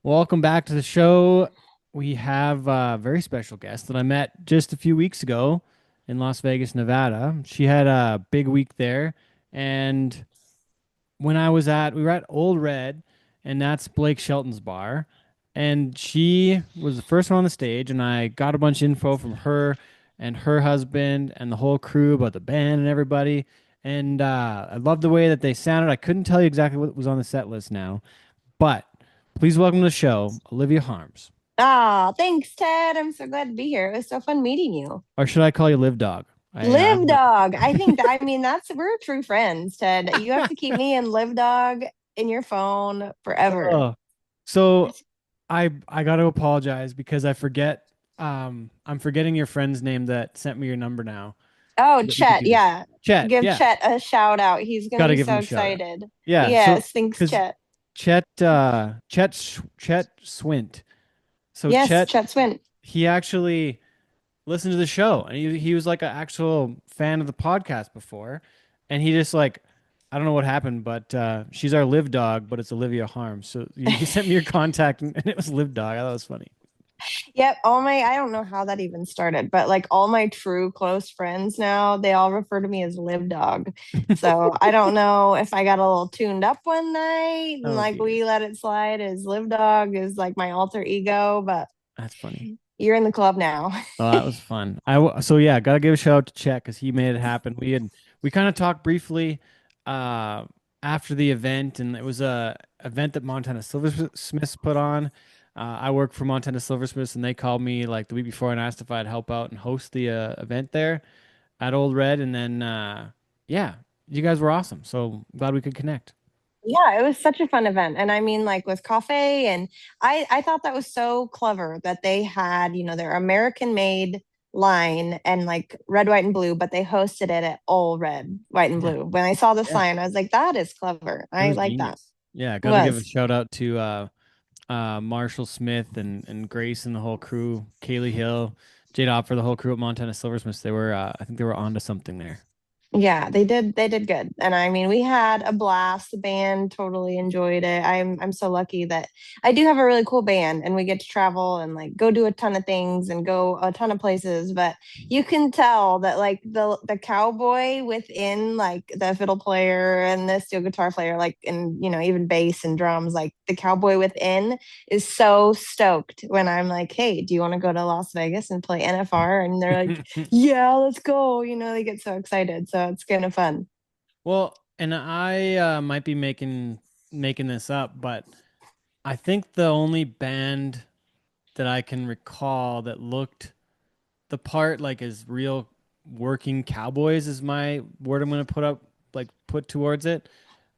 Welcome back to the show. We have a very special guest that I met just a few weeks ago in Las Vegas, Nevada. She had a big week there. And we were at Old Red, and that's Blake Shelton's bar. And she was the first one on the stage, and I got a bunch of info from her and her husband and the whole crew about the band and everybody. And I loved the way that they sounded. I couldn't tell you exactly what was on the set list now, but please welcome to the show, Olivia Harms. Ah, thanks, Ted. I'm so glad to be here. It was so fun meeting you. Or should I call you Live Dog? Live dog. That's we're true friends, Ted. You have to keep me and live dog in your phone forever. Oh, so I got to apologize because I forget. I'm forgetting your friend's name that sent me your number now. Oh, So that we could Chet. do this. Yeah. Chet, Give yeah, Chet a shout out. He's going to got to be give him so a shout out. excited. Yeah, so Yes. Thanks, because Chet. Chet Swint. So Yes, Chet, Chet Swint. he actually listened to the show and he was like an actual fan of the podcast before, and he just like I don't know what happened, but she's our live dog, but it's Olivia Harms. So he sent me your contact and it was live dog. I thought it was funny. Yep, I don't know how that even started, but like all my true close friends now, they all refer to me as Live Dog. So I don't know if I got a little tuned up one night and Oh like dear, we let it slide as Live Dog is like my alter ego, but that's funny. you're in the club now. Oh, that was fun. So yeah, gotta give a shout out to Chet because he made it happen. We kind of talked briefly uh after the event, and it was a event that Montana Silversmiths put on. I work for Montana Silversmiths, and they called me like the week before and asked if I'd help out and host the event there at Old Red, and then yeah, you guys were awesome. So glad we could connect. Yeah, it was such a fun event. And I mean, like with coffee, and I thought that was so clever that they had, their American made line and like red, white, and blue, but they hosted it at all red, white, and Yeah, blue. When I saw the yeah, sign, I was like, that is clever. it I was like that. genius. Yeah, It got to give a was. shout out to Marshall Smith and Grace and the whole crew, Kaylee Hill, Jade Opfer, the whole crew at Montana Silversmiths. They were, I think they were onto something there. Yeah, they did good. And I mean, we had a blast. The band totally enjoyed it. I'm so lucky that I do have a really cool band and we get to travel and like go do a ton of things and go a ton of places, but you can tell that like the cowboy within like the fiddle player and the steel guitar player like and even bass and drums like the cowboy within is so stoked when I'm like, "Hey, do you want to go to Las Vegas and play NFR?" And they're like, yeah, let's go. They get so excited. So it's kind of fun. Well, and I might be making this up, but I think the only band that I can recall that looked the part like as real working cowboys is my word I'm going to put towards it.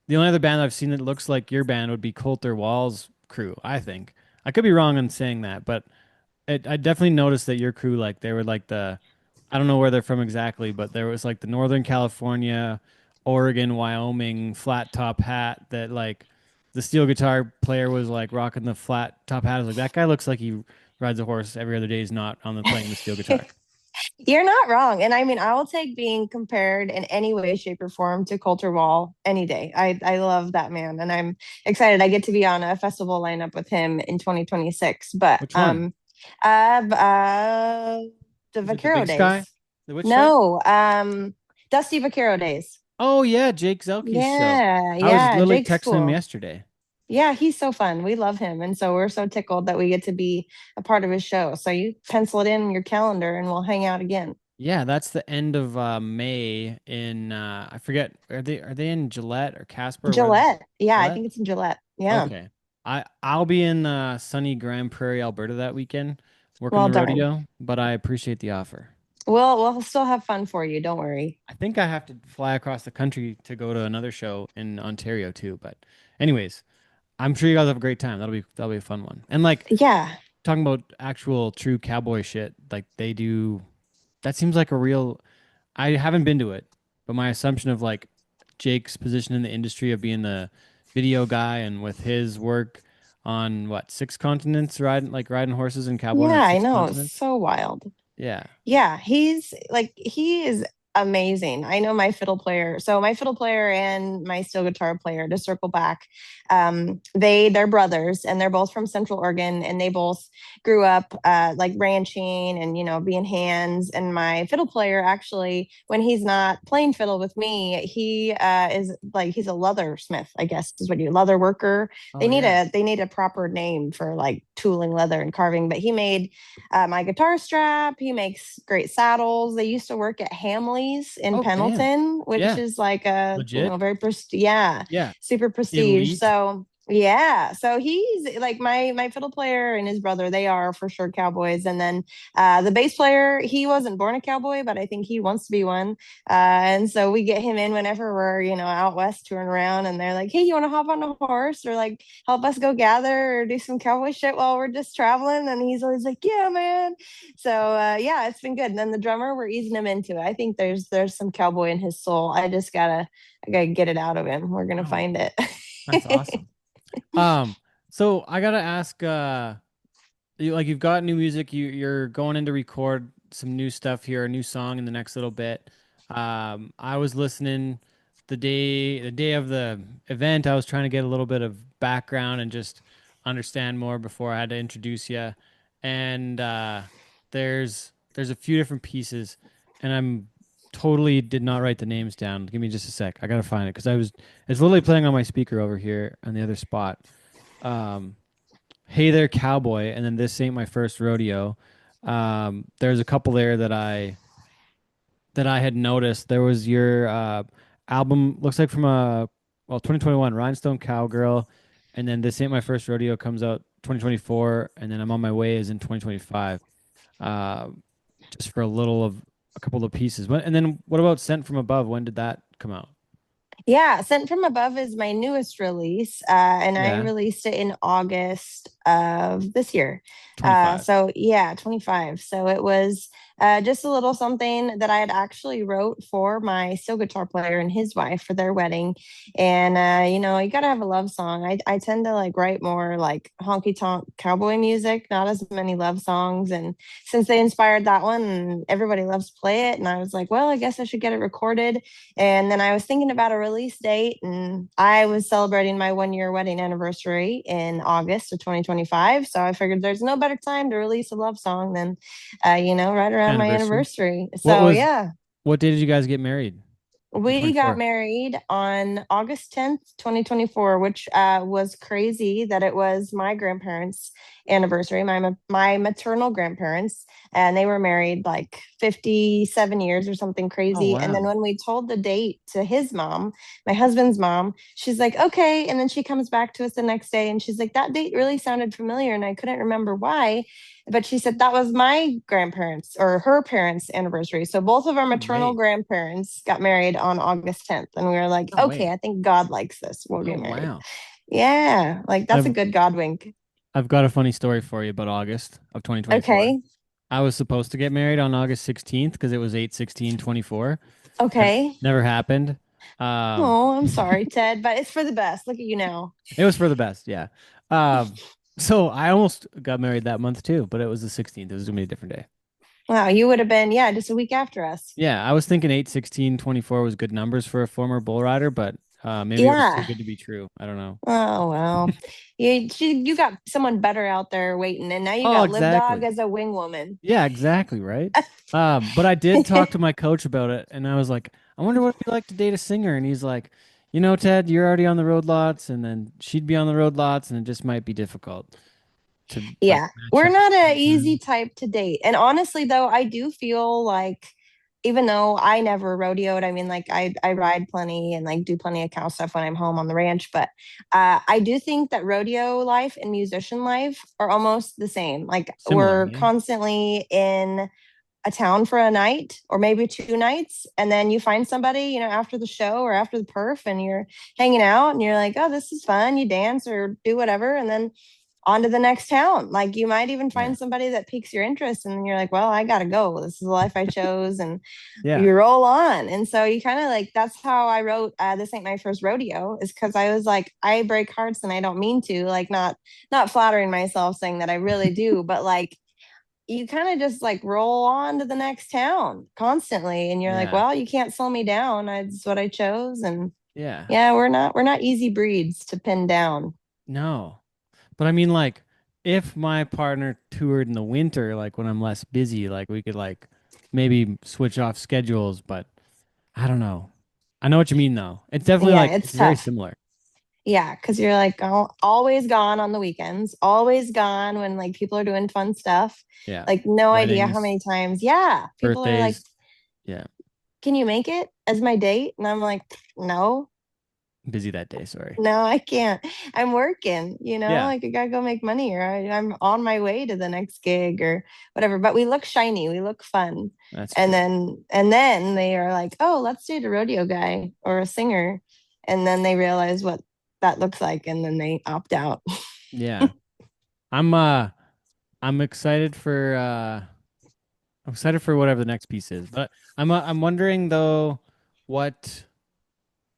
The only other band I've seen that looks like your band would be Coulter Wall's crew, I think. I could be wrong on saying that, but I definitely noticed that your crew, like, they were like I don't know where they're from exactly, but there was like the Northern California, Oregon, Wyoming flat top hat that, like, the steel guitar player was like rocking the flat top hat. I was like, that guy looks like he rides a horse every other day. He's not on the playing the steel guitar. You're not wrong. And I mean, I will take being compared in any way, shape, or form to Coulter Wall any day. I love that man. And I'm excited. I get to be on a festival lineup with him in 2026. But Which one? the Is it the Vaquero Big Sky? days. The which show? No, Dusty Vaquero days. Oh yeah, Jake Zelke's show. Yeah, I was yeah. literally Jake's texting him cool. yesterday. Yeah, he's so fun. We love him. And so we're so tickled that we get to be a part of his show. So you pencil it in your calendar and we'll hang out again. Yeah, that's the end of May in I forget, are they in Gillette or Casper? Where Gillette. Yeah, I Gillette? think it's in Gillette. Yeah. Okay. I'll be in sunny Grand Prairie, Alberta that weekend working Well, the darn. rodeo, but I appreciate the offer. We'll still have fun for you. Don't worry. I think I have to fly across the country to go to another show in Ontario too, but anyways, I'm sure you guys have a great time. That'll be a fun one. And like Yeah. talking about actual true cowboy shit, like they do that seems like a real I haven't been to it, but my assumption of like Jake's position in the industry of being the video guy and with his work on what, six continents, riding horses and cowboying on Yeah, I six know. It's continents. so wild. Yeah. Yeah, he is amazing. I know my fiddle player. So my fiddle player and my steel guitar player, to circle back, they're brothers and they're both from Central Oregon, and they both grew up like ranching and being hands. And my fiddle player, actually, when he's not playing fiddle with me, he is like, he's a leather smith, I guess is what you leather worker. Oh They need yeah. a proper name for like tooling leather and carving. But he made my guitar strap. He makes great saddles. They used to work at Hamley's in Oh damn. Pendleton, which Yeah. is like a Legit. very yeah, Yeah. super prestige. Elite. So yeah, so he's like my fiddle player and his brother. They are for sure cowboys. And then the bass player, he wasn't born a cowboy, but I think he wants to be one. And so we get him in whenever we're out west touring around, and they're like, "Hey, you want to hop on a horse or like help us go gather or do some cowboy shit while we're just traveling?" And he's always like, "Yeah, man." So yeah, it's been good. And then the drummer, we're easing him into it. I think there's some cowboy in his soul. I gotta get it out of him. We're gonna Oh, find it. that's awesome. So I gotta ask, you've got new music, you're going in to record some new stuff here, a new song in the next little bit. I was listening the day of the event. I was trying to get a little bit of background and just understand more before I had to introduce you. And there's a few different pieces, and I'm totally did not write the names down. Give me just a sec. I gotta find it because it's literally playing on my speaker over here on the other spot. Um, Hey There Cowboy, and then This Ain't My First Rodeo. There's a couple there that I had noticed. There was your album, looks like from 2021, Rhinestone Cowgirl, and then This Ain't My First Rodeo comes out 2024, and then I'm on My Way is in 2025. Uh, just for a couple of pieces. And then what about Sent from Above? When did that come out? Yeah, Sent from Above is my newest release, and I Yeah, released it in August of this year. 25. So yeah, 25. So it was just a little something that I had actually wrote for my steel guitar player and his wife for their wedding. And you gotta have a love song. I tend to like write more like honky tonk cowboy music, not as many love songs. And since they inspired that one, and everybody loves to play it, and I was like, well, I guess I should get it recorded. And then I was thinking about a release date, and I was celebrating my 1 year wedding anniversary in August of 2025. So I figured there's no better time to release a love song than, right around my Anniversary. anniversary. What So was yeah, what day did you guys get married in we got 24? married on August 10th, 2024, which was crazy that it was my grandparents' anniversary, my maternal grandparents, and they were married like 57 years or something Oh crazy. And then wow. when we told the date to his mom, my husband's mom, she's like, "Okay." And then she comes back to us the next day and she's like, "That date really sounded familiar." And I couldn't remember why. But she said that was my grandparents or her parents' anniversary. So both of our No maternal way. grandparents got married on August 10th. And we were like, No okay, way. I think God likes this. We'll Oh get married. wow. Yeah, like that's a I've good God wink. I've got a funny story for you about August of 2024. Okay. I was supposed to get married on August 16th because it was 8/16/24. Okay. Never happened. Um, Oh, I'm sorry, Ted, but it's for the best. Look at you now. it was for the best, yeah. So I almost got married that month too, but it was the 16th. It was gonna be a different day. Wow, you would have been, yeah, just a week after us. Yeah, I was thinking 8/16/24 was good numbers for a former bull rider, but maybe it was too Yeah. good to be true. I don't know. Oh, well. You got someone better out there waiting, and now you Oh, got Liv Dog exactly. as a wing woman. Yeah, exactly, right? But I did talk to my coach about it, and I was like, I wonder what it'd be like to date a singer. And he's like, Ted, you're already on the road lots, and then she'd be on the road lots, and it just might be difficult to like Yeah, match we're up at not the an same easy time. type to date. And honestly, though, I do feel like even though I never rodeoed, I mean, like I ride plenty and like do plenty of cow stuff when I'm home on the ranch, but I do think that rodeo life and musician life are almost the same. Like Similar, we're yeah. constantly in a town for a night or maybe 2 nights, and then you find somebody, after the show or after the perf, and you're hanging out, and you're like, "Oh, this is fun." You dance or do whatever, and then on to the next town. Like you might even Yeah. find somebody that piques your interest, and then you're like, "Well, I gotta go. This is the life I chose," and Yeah. you roll on. And so you kind of like that's how I wrote "This Ain't My First Rodeo," is because I was like, I break hearts and I don't mean to, like not flattering myself saying that I really do, but like you kind of just like roll on to the next town constantly. And you're like, Yeah. well, you can't slow me down. It's what I chose. And Yeah. yeah, we're not easy breeds to pin down. No. But I mean, like, if my partner toured in the winter, like when I'm less busy, like we could like maybe switch off schedules, but I don't know. I know what you mean though. It's definitely Yeah, like it's it's very tough. similar. Yeah, because you're like always gone on the weekends, always gone when like people are doing fun stuff. Yeah. Like no idea how Weddings, many times. Yeah, people are like, birthdays. Yeah. "Can you make it as my date?" And I'm like, "No, Busy that day, sorry. no, I can't. I'm working. Yeah, Like I gotta go make money, or I'm on my way to the next gig or whatever." But we look shiny, we look fun, that's and true. then they are like, "Oh, let's date a rodeo guy or a singer," and then they realize what that looks like, and then they opt out. Yeah. I'm uh I'm excited for I'm excited for whatever the next piece is. But I'm wondering though what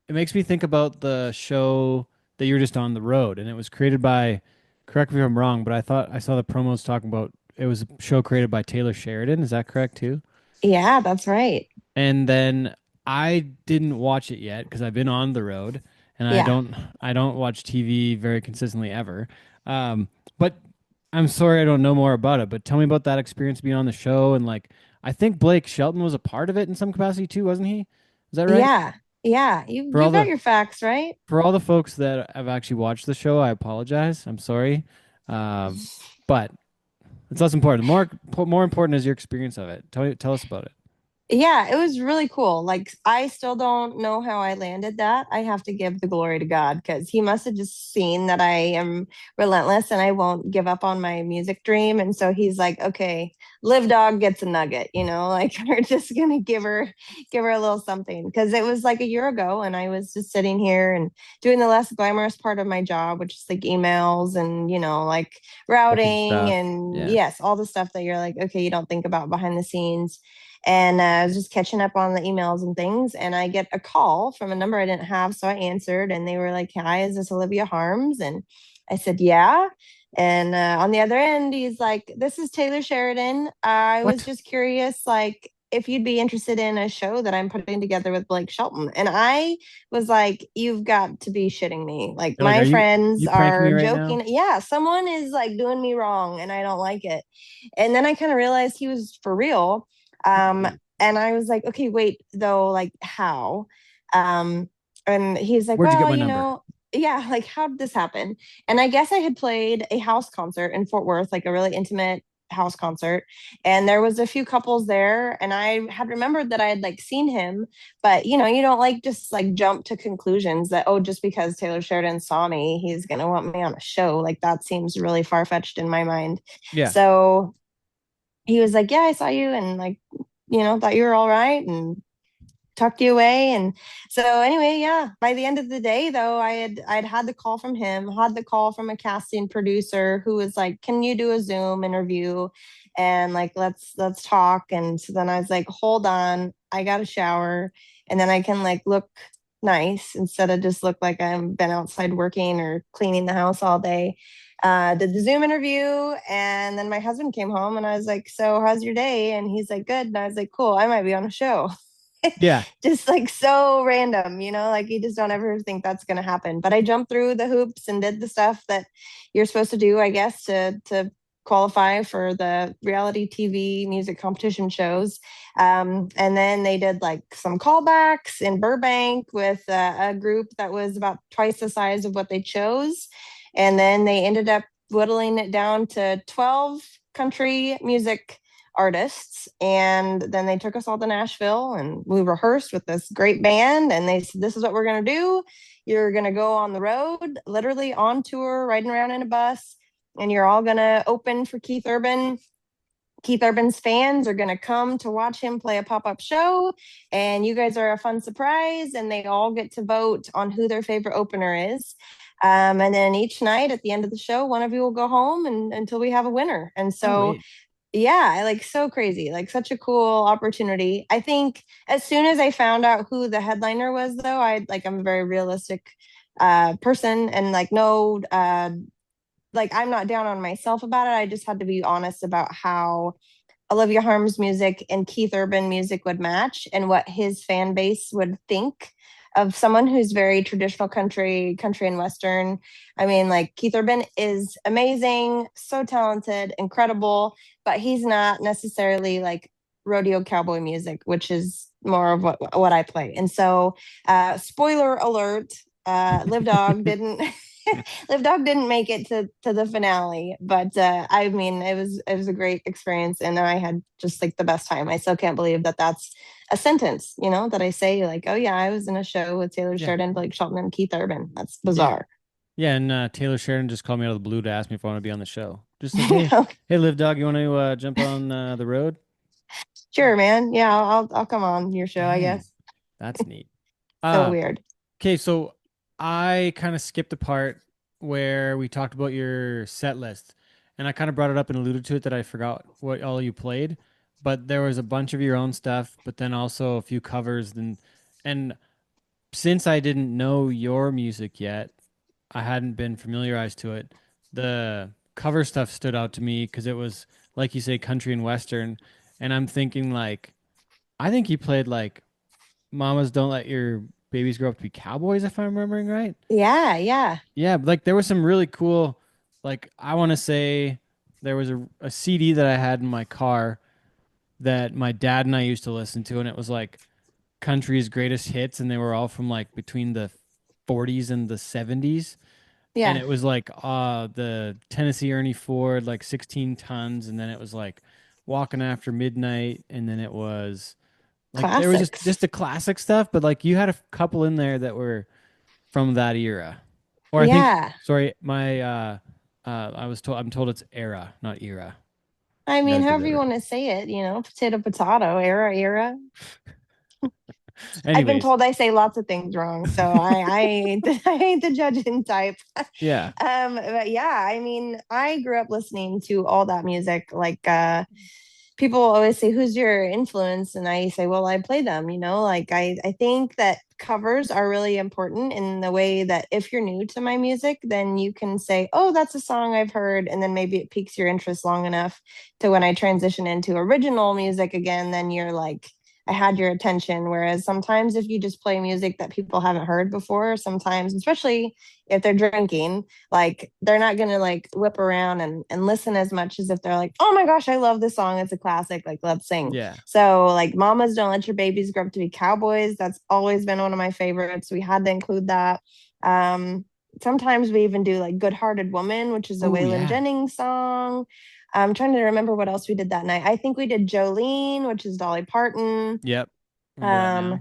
it makes me think about the show that you're just on the road, and it was created by, correct me if I'm wrong, but I thought I saw the promos talking about it was a show created by Taylor Sheridan. Is that correct too? Yeah, that's right. And then I didn't watch it yet because I've been on the road and Yeah. I don't watch TV very consistently ever. But I'm sorry I don't know more about it. But tell me about that experience being on the show and like I think Blake Shelton was a part of it in some capacity too, wasn't he? Is that right? Yeah. Yeah. For all You've got the your facts, right? for all the folks that have actually watched the show, I apologize. I'm sorry. Um, but it's less important. More important is your experience of it. Tell us about it. Yeah, it was really cool. Like, I still don't know how I landed that. I have to give the glory to God because he must have just seen that I am relentless and I won't give up on my music dream. And so he's like, okay, Live Dog gets a nugget, like we're just gonna give her a little something. Because it was like a year ago and I was just sitting here and doing the less glamorous part of my job, which is like emails and, like Booking routing stuff. and Yeah. yes, all the stuff that you're like, okay, you don't think about behind the scenes. And I was just catching up on the emails and things. And I get a call from a number I didn't have. So I answered, and they were like, "Hi, is this Olivia Harms?" And I said, "Yeah." And on the other end, he's like, "This is Taylor Sheridan. I was What? just curious, like, if you'd be interested in a show that I'm putting together with Blake Shelton." And I was like, "You've got to be shitting me. Like, You're like, my are friends you pranking me are right now? joking. Yeah, someone is like doing me wrong and I don't like it." And then I kind of realized he was for real. Um, Ooh. and I was like, okay, wait, though, like, how? Um, and he's like, Where'd you get well, my number? yeah, like, how did this happen? And I guess I had played a house concert in Fort Worth, like a really intimate house concert. And there was a few couples there. And I had remembered that I had like seen him, but you don't like just like jump to conclusions that, oh, just because Taylor Sheridan saw me, he's going to want me on a show. Like that seems really far fetched in my mind. Yeah. So he was like, yeah, I saw you and like, thought you were all right and tucked you away. And so anyway, yeah, by the end of the day though, I'd had the call from him, had the call from a casting producer who was like, can you do a Zoom interview? And like, let's talk. And so then I was like, hold on, I got a shower and then I can like look nice instead of just look like I've been outside working or cleaning the house all day. Did the Zoom interview, and then my husband came home, and I was like, "So, how's your day?" And he's like, "Good." And I was like, "Cool, I might be on a show." Yeah. Just like so random, like you just don't ever think that's going to happen. But I jumped through the hoops and did the stuff that you're supposed to do, I guess, to qualify for the reality TV music competition shows. And then they did like some callbacks in Burbank with a group that was about twice the size of what they chose. And then they ended up whittling it down to 12 country music artists. And then they took us all to Nashville and we rehearsed with this great band. And they said, this is what we're going to do. You're going to go on the road, literally on tour, riding around in a bus. And you're all going to open for Keith Urban. Keith Urban's fans are going to come to watch him play a pop up show. And you guys are a fun surprise. And they all get to vote on who their favorite opener is. And then each night at the end of the show, one of you will go home until we have a winner. And Oh so wait. yeah, like so crazy, like such a cool opportunity. I think as soon as I found out who the headliner was, though, I'm a very realistic person and like no like I'm not down on myself about it. I just had to be honest about how Olivia Harm's music and Keith Urban music would match and what his fan base would think of someone who's very traditional country and western. I mean, like Keith Urban is amazing, so talented, incredible, but he's not necessarily like rodeo cowboy music, which is more of what I play. And so, spoiler alert, Live Dog didn't Live Dog didn't make it to the finale, but I mean, it was a great experience, and I had just like the best time. I still can't believe that that's a sentence, that I say like, oh yeah, I was in a show with Taylor Yeah. Sheridan, Blake Shelton, and Keith Urban. That's Yeah. bizarre. Yeah, and Taylor Sheridan just called me out of the blue to ask me if I want to be on the show. Just like, hey, Live Dog, you want to jump on the road? Sure, man. Yeah, I'll come on your show, I Dang, guess. that's neat. So Uh, weird. okay, so I kind of skipped the part where we talked about your set list, and I kind of brought it up and alluded to it that I forgot what all you played, but there was a bunch of your own stuff, but then also a few covers, and since I didn't know your music yet, I hadn't been familiarized to it. The cover stuff stood out to me because it was like you say, country and western, and I'm thinking like, I think you played like "Mamas Don't Let Your Babies Grow Up to Be Cowboys," if I'm remembering right. Yeah, yeah, Yeah, but, like there was some really cool, like I want to say there was a CD that I had in my car that my dad and I used to listen to, and it was like country's greatest hits, and they were all from like between the 40s and the 70s. And yeah. it was like the Tennessee Ernie Ford, like 16 tons, and then it was like Walking After Midnight, and then it was like there was just Classics. the classic stuff, but like you had a couple in there that were from that era. Or I think, Yeah. sorry, my I'm told it's era, not era. I I got mean, to get however that you right. want to say it, potato, potato, era. I've been Anyways, told I say lots of things wrong, so I ain't I ain't the judging type. yeah, But yeah, I mean, I grew up listening to all that music. Like, people always say, "Who's your influence?" And I say, "Well, I play them." Like I think that covers are really important in the way that if you're new to my music, then you can say, "Oh, that's a song I've heard," and then maybe it piques your interest long enough to when I transition into original music again, then you're like, I had your attention. Whereas sometimes if you just play music that people haven't heard before, sometimes, especially if they're drinking, like they're not gonna like whip around and listen as much as if they're like, oh my gosh, I love this song. It's a classic. Like, let's sing. yeah, So like Mamas Don't Let Your Babies Grow Up to Be Cowboys. That's always been one of my favorites. We had to include that. Um, Sometimes we even do like Good Hearted Woman, which is a oh Waylon yeah, Jennings song. I'm trying to remember what else we did that night. I think we did Jolene, which is Dolly Parton. yep. Remember that Um, now?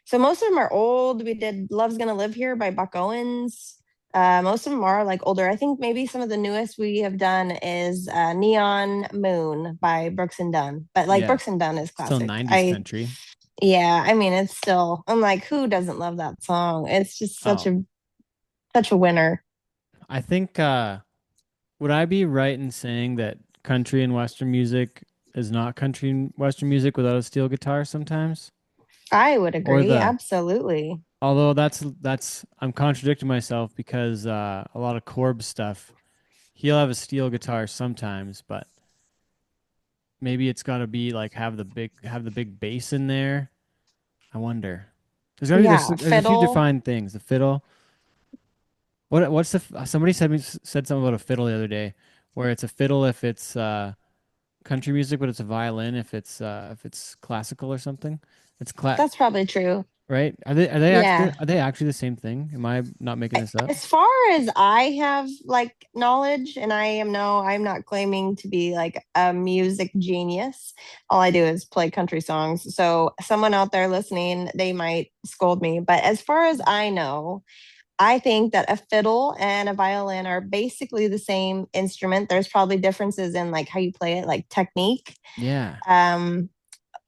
so most of them are old. We did Love's Gonna Live Here by Buck Owens. Most of them are like older. I think maybe some of the newest we have done is Neon Moon by Brooks and Dunn. But like Yeah, Brooks and Dunn is still classic. 90s country. Yeah, I mean it's still, I'm like, who doesn't love that song? It's just such Oh, a winner. I think would I be right in saying that country and western music is not country and western music without a steel guitar sometimes? I would Or agree. the Absolutely. although that's I'm contradicting myself because a lot of Corb's stuff, he'll have a steel guitar sometimes, but maybe it's got to be like have the big bass in there. I wonder. There's got to be Yeah, there's a few fiddle. defined things. The fiddle. What's the somebody said something about a fiddle the other day, where it's a fiddle if it's country music, but it's a violin if it's classical or something. It's That's probably true. right? Yeah. Are they actually the same thing? Am I not making this up? As far as I have like knowledge, and I'm not claiming to be like a music genius. All I do is play country songs. So someone out there listening, they might scold me. But as far as I know, I think that a fiddle and a violin are basically the same instrument. There's probably differences in like how you play it, like technique. Yeah. Um,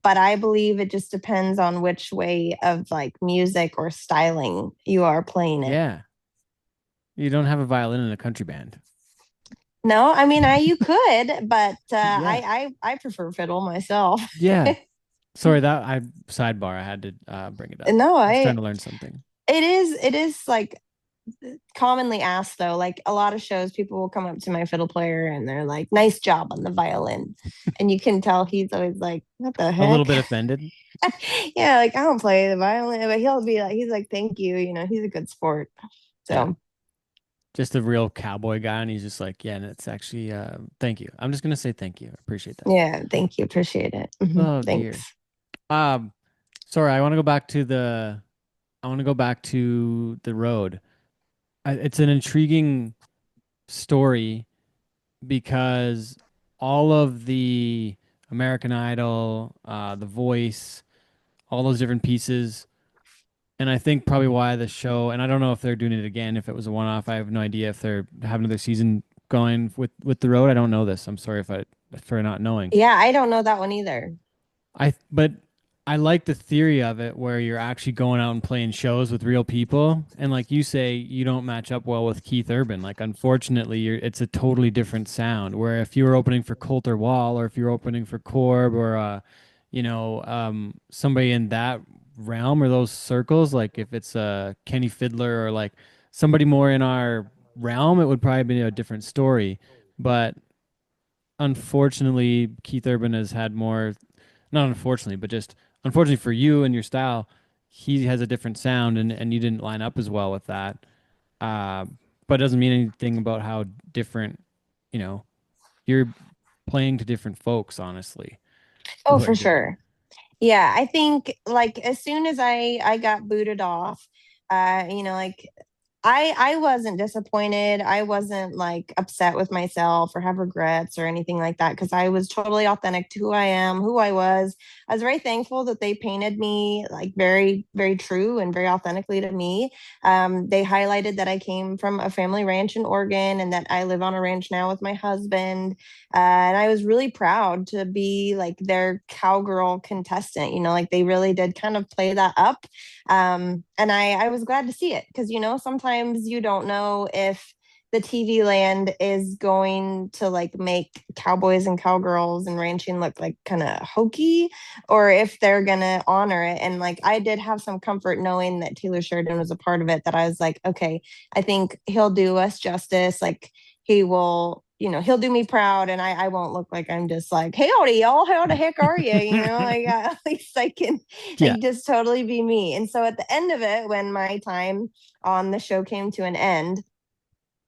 but I believe it just depends on which way of like music or styling you are playing it. Yeah. You don't have a violin in a country band. No, I mean, you could, but Yeah. I prefer fiddle myself. Yeah. Sorry, that I sidebar. I had to bring it up. No, I was trying I to learn something. it is like commonly asked though. Like a lot of shows, people will come up to my fiddle player and they're like, "Nice job on the violin," and you can tell he's always like, "What the A little heck?" bit offended. Yeah, like I don't play the violin, but he'll be like, he's like, "Thank you," he's a good sport. Yeah. So Just a real cowboy guy, and he's just like, yeah, and it's actually, thank you. I'm just gonna say thank you. I appreciate that. yeah, thank you, appreciate it. Oh dear. Thanks. Um, sorry, I want to go back to the road. It's an intriguing story because all of the American Idol, The Voice, all those different pieces, and I think probably why the show, and I don't know if they're doing it again, if it was a one-off. I have no idea if they're having another season going with the road. I don't know this. I'm sorry if I for not knowing. Yeah, I don't know that one either. But I like the theory of it where you're actually going out and playing shows with real people. And like you say, you don't match up well with Keith Urban. Like unfortunately, it's a totally different sound. Where if you were opening for Coulter Wall or if you're opening for Corb or somebody in that realm or those circles, like if it's Kenny Fiddler or like somebody more in our realm, it would probably be a different story. But unfortunately, Keith Urban has had more, not unfortunately, but just unfortunately for you and your style, he has a different sound and you didn't line up as well with that. Uh, but it doesn't mean anything about how different, you know, you're playing to different folks, honestly, the Oh, way for you are. sure. Yeah, I think like as soon as I got booted off, like I wasn't disappointed. I wasn't like upset with myself or have regrets or anything like that because I was totally authentic to who I am, who I was. I was very thankful that they painted me like very, very true and very authentically to me. They highlighted that I came from a family ranch in Oregon and that I live on a ranch now with my husband. And I was really proud to be like their cowgirl contestant. Like they really did kind of play that up. And I was glad to see it because, sometimes you don't know if the TV land is going to like make cowboys and cowgirls and ranching look like kind of hokey or if they're going to honor it. And like I did have some comfort knowing that Taylor Sheridan was a part of it, that I was like, okay, I think he'll do us justice. Like he will, he'll do me proud and I won't look like I'm just like, hey, howdy, y'all, how the heck are you? Like at least I can Yeah. like just totally be me. And so at the end of it, when my time on the show came to an end,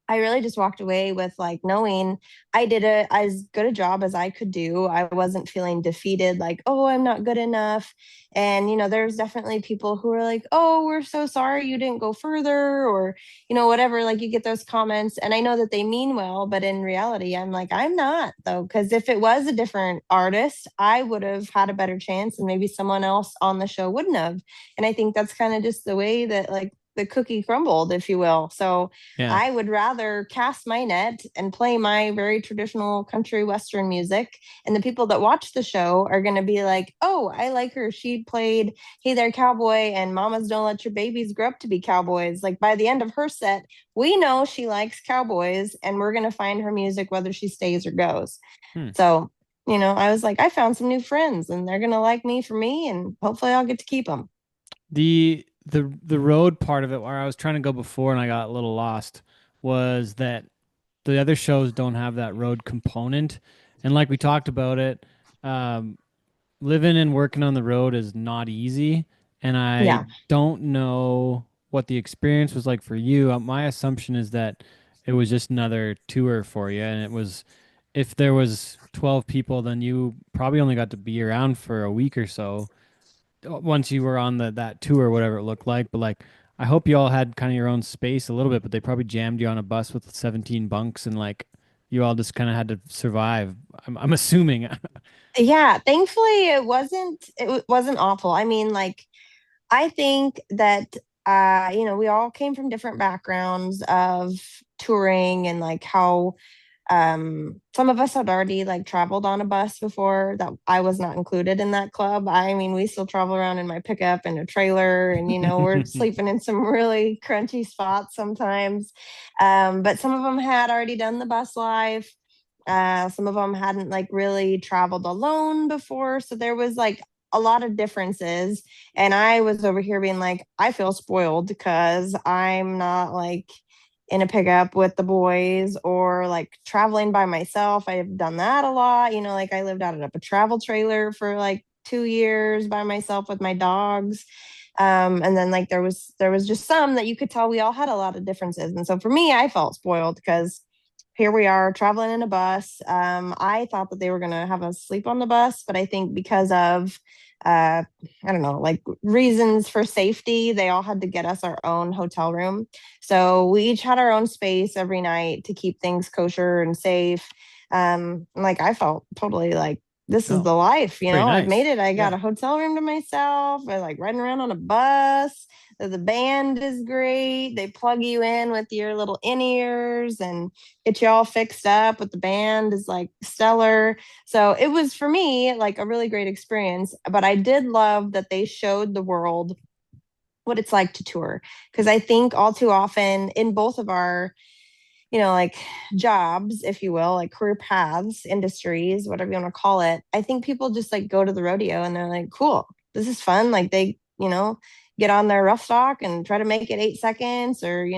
I really just walked away with like knowing I did as good a job as I could do. I wasn't feeling defeated, like, oh, I'm not good enough. And, there's definitely people who are like, oh, we're so sorry you didn't go further, or, whatever. Like you get those comments. And I know that they mean well, but in reality, I'm like, I'm not though. Cause if it was a different artist, I would have had a better chance and maybe someone else on the show wouldn't have. And I think that's kind of just the way that like the cookie crumbled, if you will. So, Yeah. I would rather cast my net and play my very traditional country western music. And the people that watch the show are going to be like, oh, I like her. She played Hey There Cowboy and Mamas Don't Let Your Babies Grow Up to Be Cowboys. Like by the end of her set, we know she likes cowboys and we're going to find her music whether she stays or goes. Hmm. So, I was like, I found some new friends and they're going to like me for me and hopefully I'll get to keep them. The road part of it where I was trying to go before and I got a little lost was that the other shows don't have that road component. And like we talked about it, um, living and working on the road is not easy. And I Yeah. don't know what the experience was like for you. My assumption is that it was just another tour for you. And it was, if there was 12 people, then you probably only got to be around for a week or so once you were on that tour, whatever it looked like. But like, I hope you all had kind of your own space a little bit, but they probably jammed you on a bus with 17 bunks and like you all just kind of had to survive. I'm assuming. Yeah, thankfully it wasn't awful. I mean, like I think that we all came from different backgrounds of touring and like how some of us had already like traveled on a bus before that I was not included in that club. I mean, we still travel around in my pickup and a trailer and we're sleeping in some really crunchy spots sometimes. But some of them had already done the bus life. Some of them hadn't like really traveled alone before. So there was like a lot of differences. And I was over here being like, I feel spoiled because I'm not like in a pickup with the boys or like traveling by myself. I've done that a lot. Like I lived out of a travel trailer for like 2 years by myself with my dogs. And then like there was just some that you could tell we all had a lot of differences. And so for me, I felt spoiled because here we are traveling in a bus. I thought that they were going to have us sleep on the bus, but I think because of, I don't know, like reasons for safety, they all had to get us our own hotel room. So we each had our own space every night to keep things kosher and safe. Like I felt totally like this is Oh, the life, it's pretty I've made nice. it. I got Yeah. a hotel room to myself. I like riding around on a bus. The band is great. They plug you in with your little in-ears and get you all fixed up with the band is like stellar. So it was for me like a really great experience. But I did love that they showed the world what it's like to tour. Because I think all too often in both of our like jobs, if you will, like career paths, industries, whatever you want to call it. I think people just like go to the rodeo and they're like, cool, this is fun. Like they, get on their rough stock and try to make it 8 seconds, or,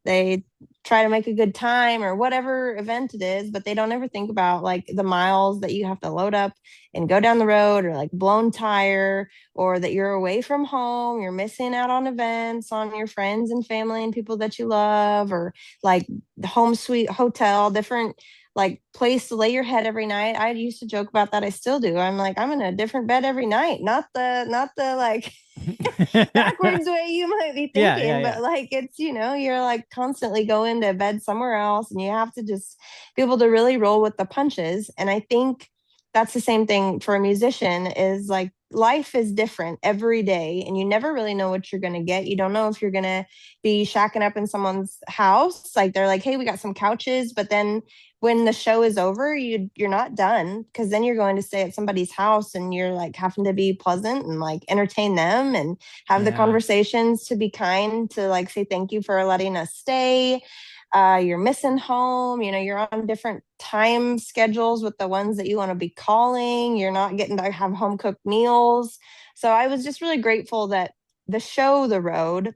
they try to make a good time or whatever event it is, but they don't ever think about like the miles that you have to load up and go down the road, or like blown tire, or that you're away from home, you're missing out on events, on your friends and family and people that you love, or like the home suite hotel, different like place to lay your head every night. I used to joke about that. I still do. I'm like, I'm in a different bed every night, not the like backwards way you might be Yeah, yeah, thinking, yeah. but like it's, you're like constantly going to bed somewhere else, and you have to just be able to really roll with the punches. And I think that's the same thing for a musician, is like life is different every day and you never really know what you're going to get. You don't know if you're going to be shacking up in someone's house, like they're like, hey, we got some couches, but then when the show is over, you're not done, because then you're going to stay at somebody's house and you're like having to be pleasant and like entertain them and have the Yeah. conversations, to be kind, to like say thank you for letting us stay. You're missing home, you're on different time schedules with the ones that you want to be calling. You're not getting to have home cooked meals. So I was just really grateful that the show, The Road,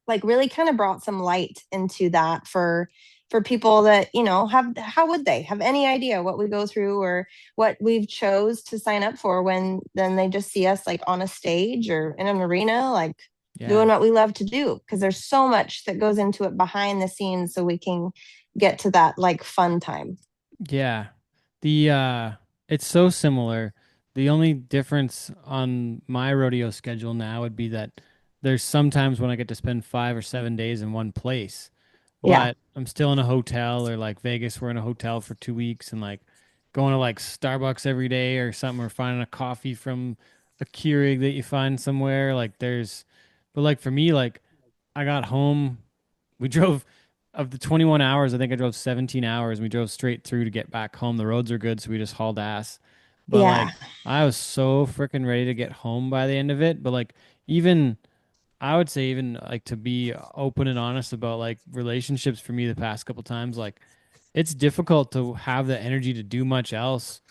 like really kind of brought some light into that for people that have, how would they have any idea what we go through or what we've chose to sign up for, when then they just see us like on a stage or in an arena, like doing Yeah. what we love to do, because there's so much that goes into it behind the scenes so we can get to that like fun time. Yeah. The it's so similar. The only difference on my rodeo schedule now would be that there's sometimes when I get to spend 5 or 7 days in one place, Yeah, but I'm still in a hotel, or like Vegas, we're in a hotel for 2 weeks and like going to like Starbucks every day or something, or finding a coffee from a Keurig that you find somewhere. Like but like for me, like I got home. We drove of the 21 hours, I think I drove 17 hours. We drove straight through to get back home. The roads are good, so we just hauled ass. But like yeah. I was so freaking ready to get home by the end of it. But like even I would say even like to be open and honest about like relationships for me the past couple times, like it's difficult to have the energy to do much else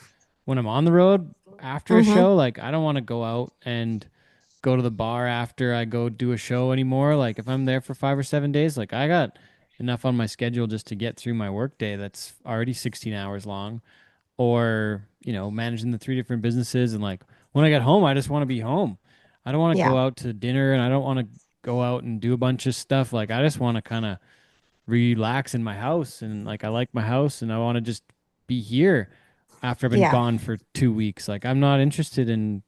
when I'm on the road after a Mm-hmm. show. Like I don't want to go out and go to the bar after I go do a show anymore. Like if I'm there for 5 or 7 days, like I got enough on my schedule just to get through my workday that's already 16 hours long, or, managing the three different businesses. And like when I get home, I just want to be home. I don't want to Yeah, go out to dinner, and I don't want to go out and do a bunch of stuff. Like I just want to kind of relax in my house, and like I like my house and I want to just be here after I've been yeah. gone for 2 weeks. Like I'm not interested in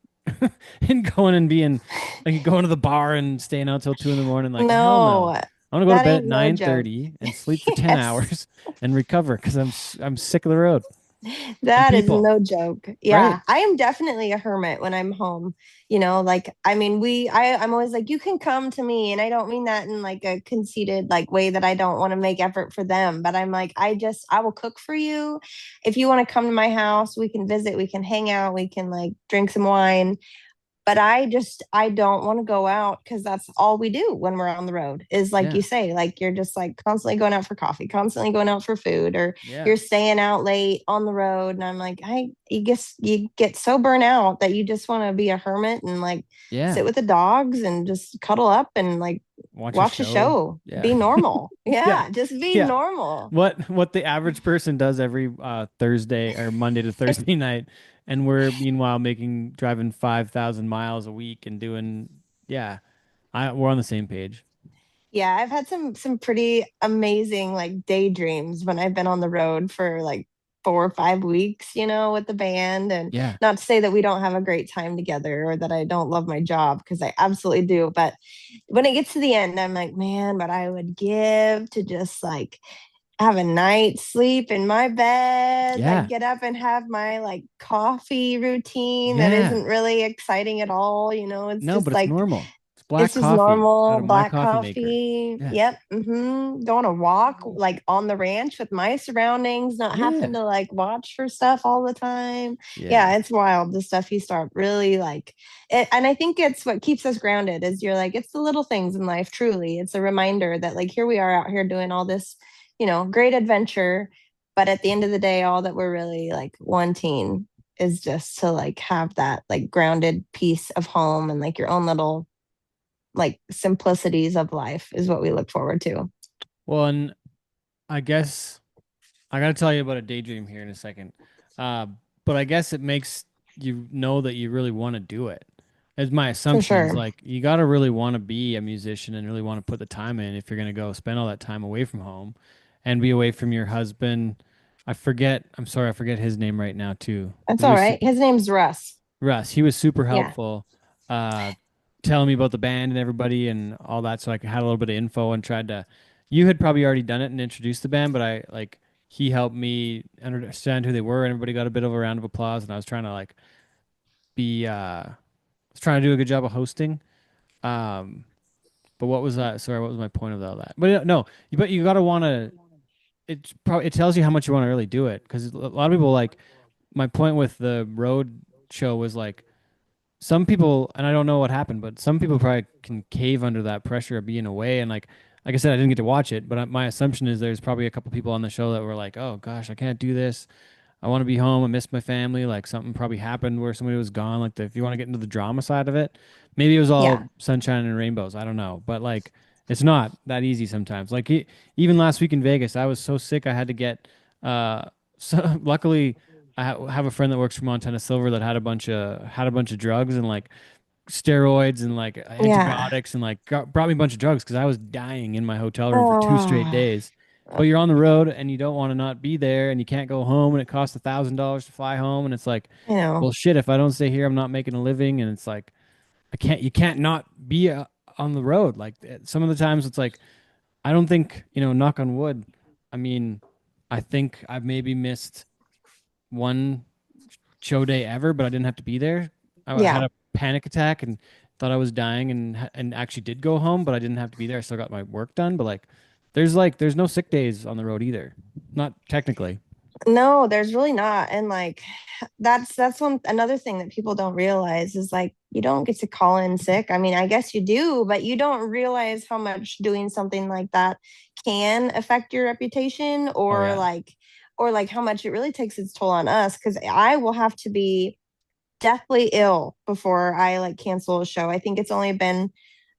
in going and being like going to the bar and staying out till 2 in the morning. Like hell no. No, I want to go to that bed at ain't no nine joke. thirty and sleep for ten Yes. hours and recover because I'm sick of the road and That is people. no joke. Right? Yeah, I am definitely a hermit when I'm home. Like I mean, I'm always like, you can come to me, and I don't mean that in like a conceited like way that I don't want to make effort for them, but I'm like, I will cook for you. If you want to come to my house, we can visit, we can hang out, we can like drink some wine. But I don't want to go out because that's all we do when we're on the road is like Yeah. you say, like you're just like constantly going out for coffee, constantly going out for food, or Yeah. you're staying out late on the road. And I'm like, you guess you get so burnt out that you just want to be a hermit and like sit Yeah. with the dogs and just cuddle up and like Watch a watch a show. show, Yeah. be normal. Yeah. Yeah, just be Yeah. normal. What the average person does every Thursday or Monday to Thursday night, and we're meanwhile making driving 5,000 miles a week and doing, yeah, we're on the same page. Yeah, I've had some pretty amazing like daydreams when I've been on the road for like 4 or 5 weeks, with the band. And Yeah. not to say that we don't have a great time together or that I don't love my job because I absolutely do. But when it gets to the end, I'm like, man, but I would give to just like have a night's sleep in my bed, like Yeah. get up and have my like coffee routine that Yeah. isn't really exciting at all. It's No, just but it's like normal. It's black it's just coffee out normal of my black coffee maker. coffee. Yeah. Yep. Go on a walk like on the ranch with my surroundings, not having Yeah. to like watch for stuff all the time. Yeah. Yeah, it's wild. The stuff you start really like it, and I think it's what keeps us grounded is you're like, it's the little things in life, truly. It's a reminder that like here we are out here doing all this, great adventure. But at the end of the day, all that we're really like wanting is just to like have that like grounded piece of home and like your own little like simplicities of life is what we look forward to. Well, and I guess I gotta tell you about a daydream here in a second. Uh, but I guess it makes you know that you really want to do it. As my For assumption is sure. like you gotta really want to be a musician and really want to put the time in if you're gonna go spend all that time away from home and be away from your husband. I'm sorry, I forget his name right now too. That's But he all was right. His name's Russ. Russ. He was super Yeah. helpful, uh, telling me about the band and everybody and all that. So I had a little bit of info and tried to. You had probably already done it and introduced the band, but he helped me understand who they were, and everybody got a bit of a round of applause. And I was trying to like be, was trying to do a good job of hosting. Um, but what was that? Sorry, what was my point of all that? But no, but you gotta want to. It tells you how much you want to really do it because a lot of people like my point with the road show was like some people, and I don't know what happened, but some people probably can cave under that pressure of being away. And like I said, I didn't get to watch it, but my assumption is there's probably a couple people on the show that were like, "Oh gosh, I can't do this. I want to be home. I miss my family." Like something probably happened where somebody was gone. Like if you want to get into the drama side of it, maybe it was all Yeah. sunshine and rainbows. I don't know, but like it's not that easy sometimes. Like even last week in Vegas, I was so sick I had to get. So luckily. Have a friend that works for Montana Silver that had a bunch of drugs and like steroids and like Yeah. antibiotics and like brought me a bunch of drugs because I was dying in my hotel room for 2 straight Oh, days. But you're on the road and you don't want to not be there and you can't go home and it costs $1,000 to fly home and it's like, you know, well, shit. If I don't stay here, I'm not making a living and it's like you can't not be on the road. Like some of the times it's like I don't think knock on wood. I mean, I think I've maybe missed one show day ever, but I didn't have to be there. I had yeah. a panic attack and thought I was dying and actually did go home, but I didn't have to be there. I still got my work done, but there's no sick days on the road either. Not technically. No, there's really not. And like that's one another thing that people don't realize is like you don't get to call in sick. I mean, I guess you do, but you don't realize how much doing something like that can affect your reputation Oh yeah. or like how much it really takes its toll on us because I will have to be deathly ill before I like cancel a show. I think it's only been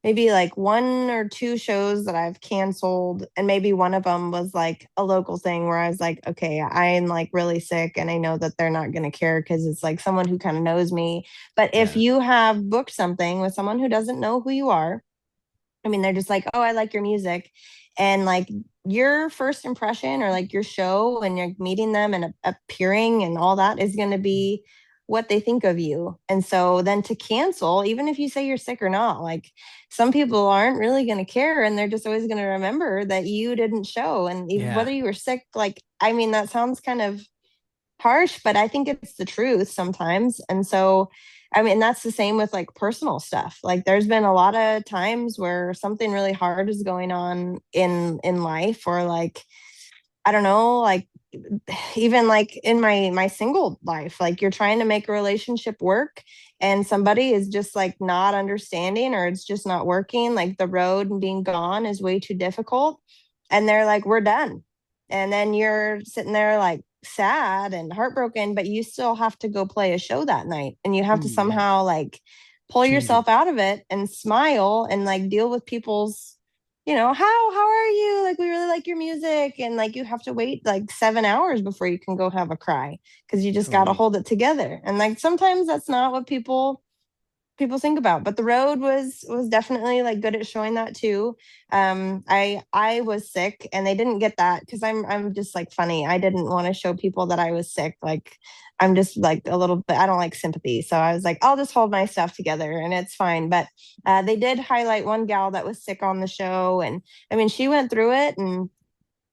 maybe like one or two shows that I've canceled. And maybe one of them was like a local thing where I was like, okay, I'm like really sick and I know that they're not going to care because it's like someone who kind of knows me. But if Yeah. you have booked something with someone who doesn't know who you are, I mean, they're just like, oh, I like your music. And like your first impression or like your show when you're meeting them and appearing and all that is going to be what they think of you. And so then to cancel, even if you say you're sick or not, like some people aren't really going to care and they're just always going to remember that you didn't show. And Yeah. whether you were sick, like, I mean, that sounds kind of harsh, but I think it's the truth sometimes. And so, I mean, that's the same with like personal stuff. Like there's been a lot of times where something really hard is going on in life or like I don't know, like even like in my single life, like you're trying to make a relationship work and somebody is just like not understanding or it's just not working, like the road and being gone is way too difficult and they're like we're done. And then you're sitting there like sad and heartbroken, but you still have to go play a show that night and you have to Ooh, yeah. somehow like pull Change it. yourself out of it and smile and like deal with people's, how are you, like we really like your music, and like you have to wait like 7 hours before you can go have a cry because you just got to Totally. hold it together, and like sometimes that's not what people think about, but the road was definitely like good at showing that too. I was sick and they didn't get that because I'm just like funny. I didn't want to show people that I was sick. Like I'm just like a little bit, I don't like sympathy, so I was like I'll just hold my stuff together and it's fine. But they did highlight one gal that was sick on the show, and I mean she went through it and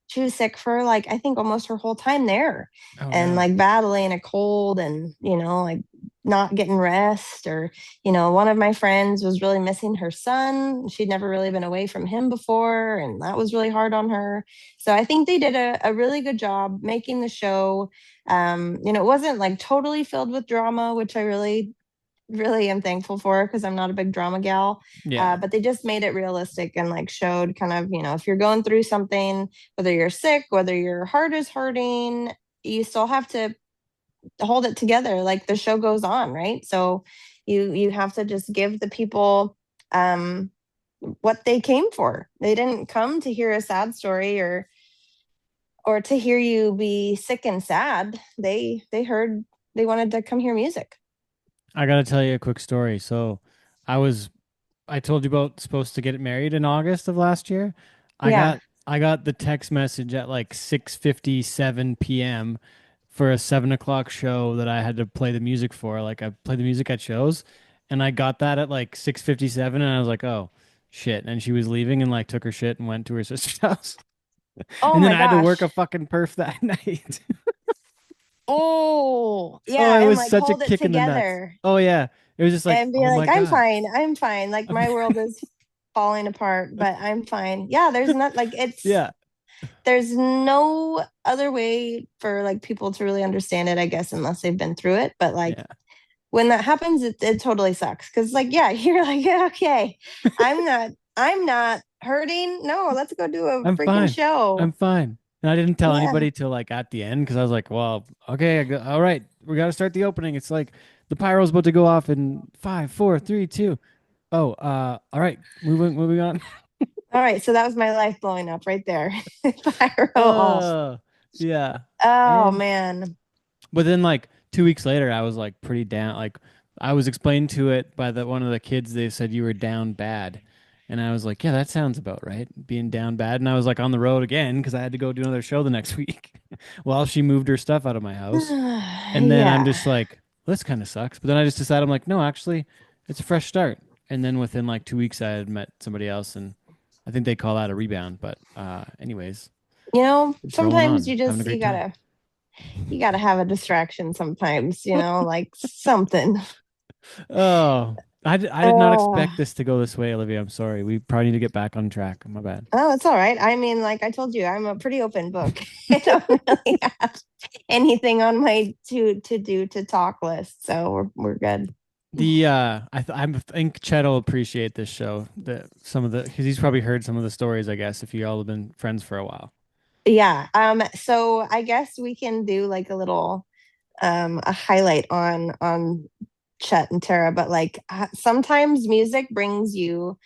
she was sick for like I think almost her whole time there, Oh and no. like battling a cold and like not getting rest, or one of my friends was really missing her son. She'd never really been away from him before and that was really hard on her. So I think they did a really good job making the show. It wasn't like totally filled with drama, which I really am thankful for because I'm not a big drama gal. Yeah. But they just made it realistic and like showed kind of, if you're going through something, whether you're sick, whether your heart is hurting, you still have to hold it together. Like the show goes on, right? So you have to just give the people um what they came for. They didn't come to hear a sad story or to hear you be sick and sad. They heard they wanted to come hear music. I gotta tell you a quick story. So I was I told you about supposed to get married in August of last year. I Yeah. got I got the text message at like 6:57 p.m. for a 7 o'clock show that I had to play the music for. Like I play the music at shows, and I got that at like 6:57, and I was like, oh shit. And she was leaving and like took her shit and went to her sister's house. Oh And then my I had to work gosh. a fucking perf that night. Oh, Oh, yeah, it and was like such a hold it kick in the nuts. together Oh yeah. It was just like, and be oh like, my I'm God. fine. I'm fine. Like my world is falling apart, but I'm fine. Yeah, there's not like Yeah. there's no other way for like people to really understand it, I guess, unless they've been through it. But like Yeah. when that happens, it totally sucks. Cause like, yeah, you're like, yeah, okay, I'm not hurting. No, let's go do a I'm freaking fine. I'm show. fine. And I didn't tell Yeah. anybody till like at the end because I was like, well, okay, all right, we got to start the opening. It's like the pyro's about to go off in five, four, three, two. Oh, all right, moving on. All right. So that was my life blowing up right there. Pyro off. Uh, yeah. Oh And man. but then like 2 weeks later, I was like pretty down. Like I was explained to it by the one of the kids. They said you were down bad, and I was like, yeah, that sounds about right. Being down bad, and I was like on the road again because I had to go do another show the next week while she moved her stuff out of my house. And then I'm Yeah. just like, well, this kind of sucks. But then I just decided I'm like, no, actually, it's a fresh start. And then within like 2 weeks, I had met somebody else, and I think they call that a rebound. But anyways, just rolling Sometimes on, you having a just great time. you gotta have a distraction sometimes, like something. Oh, I did not Oh, expect this to go this way, Olivia. I'm sorry. We probably need to get back on track. My bad. oh, it's all right. I mean, like I told you, I'm a pretty open book. I don't really have anything on my to do to talk list, so we're good. I think Chet will appreciate this show. The some of the because he's probably heard some of the stories. I guess if you all have been friends for a while. Yeah. So I guess we can do like a little a highlight on Chet and Tara, but like sometimes music brings you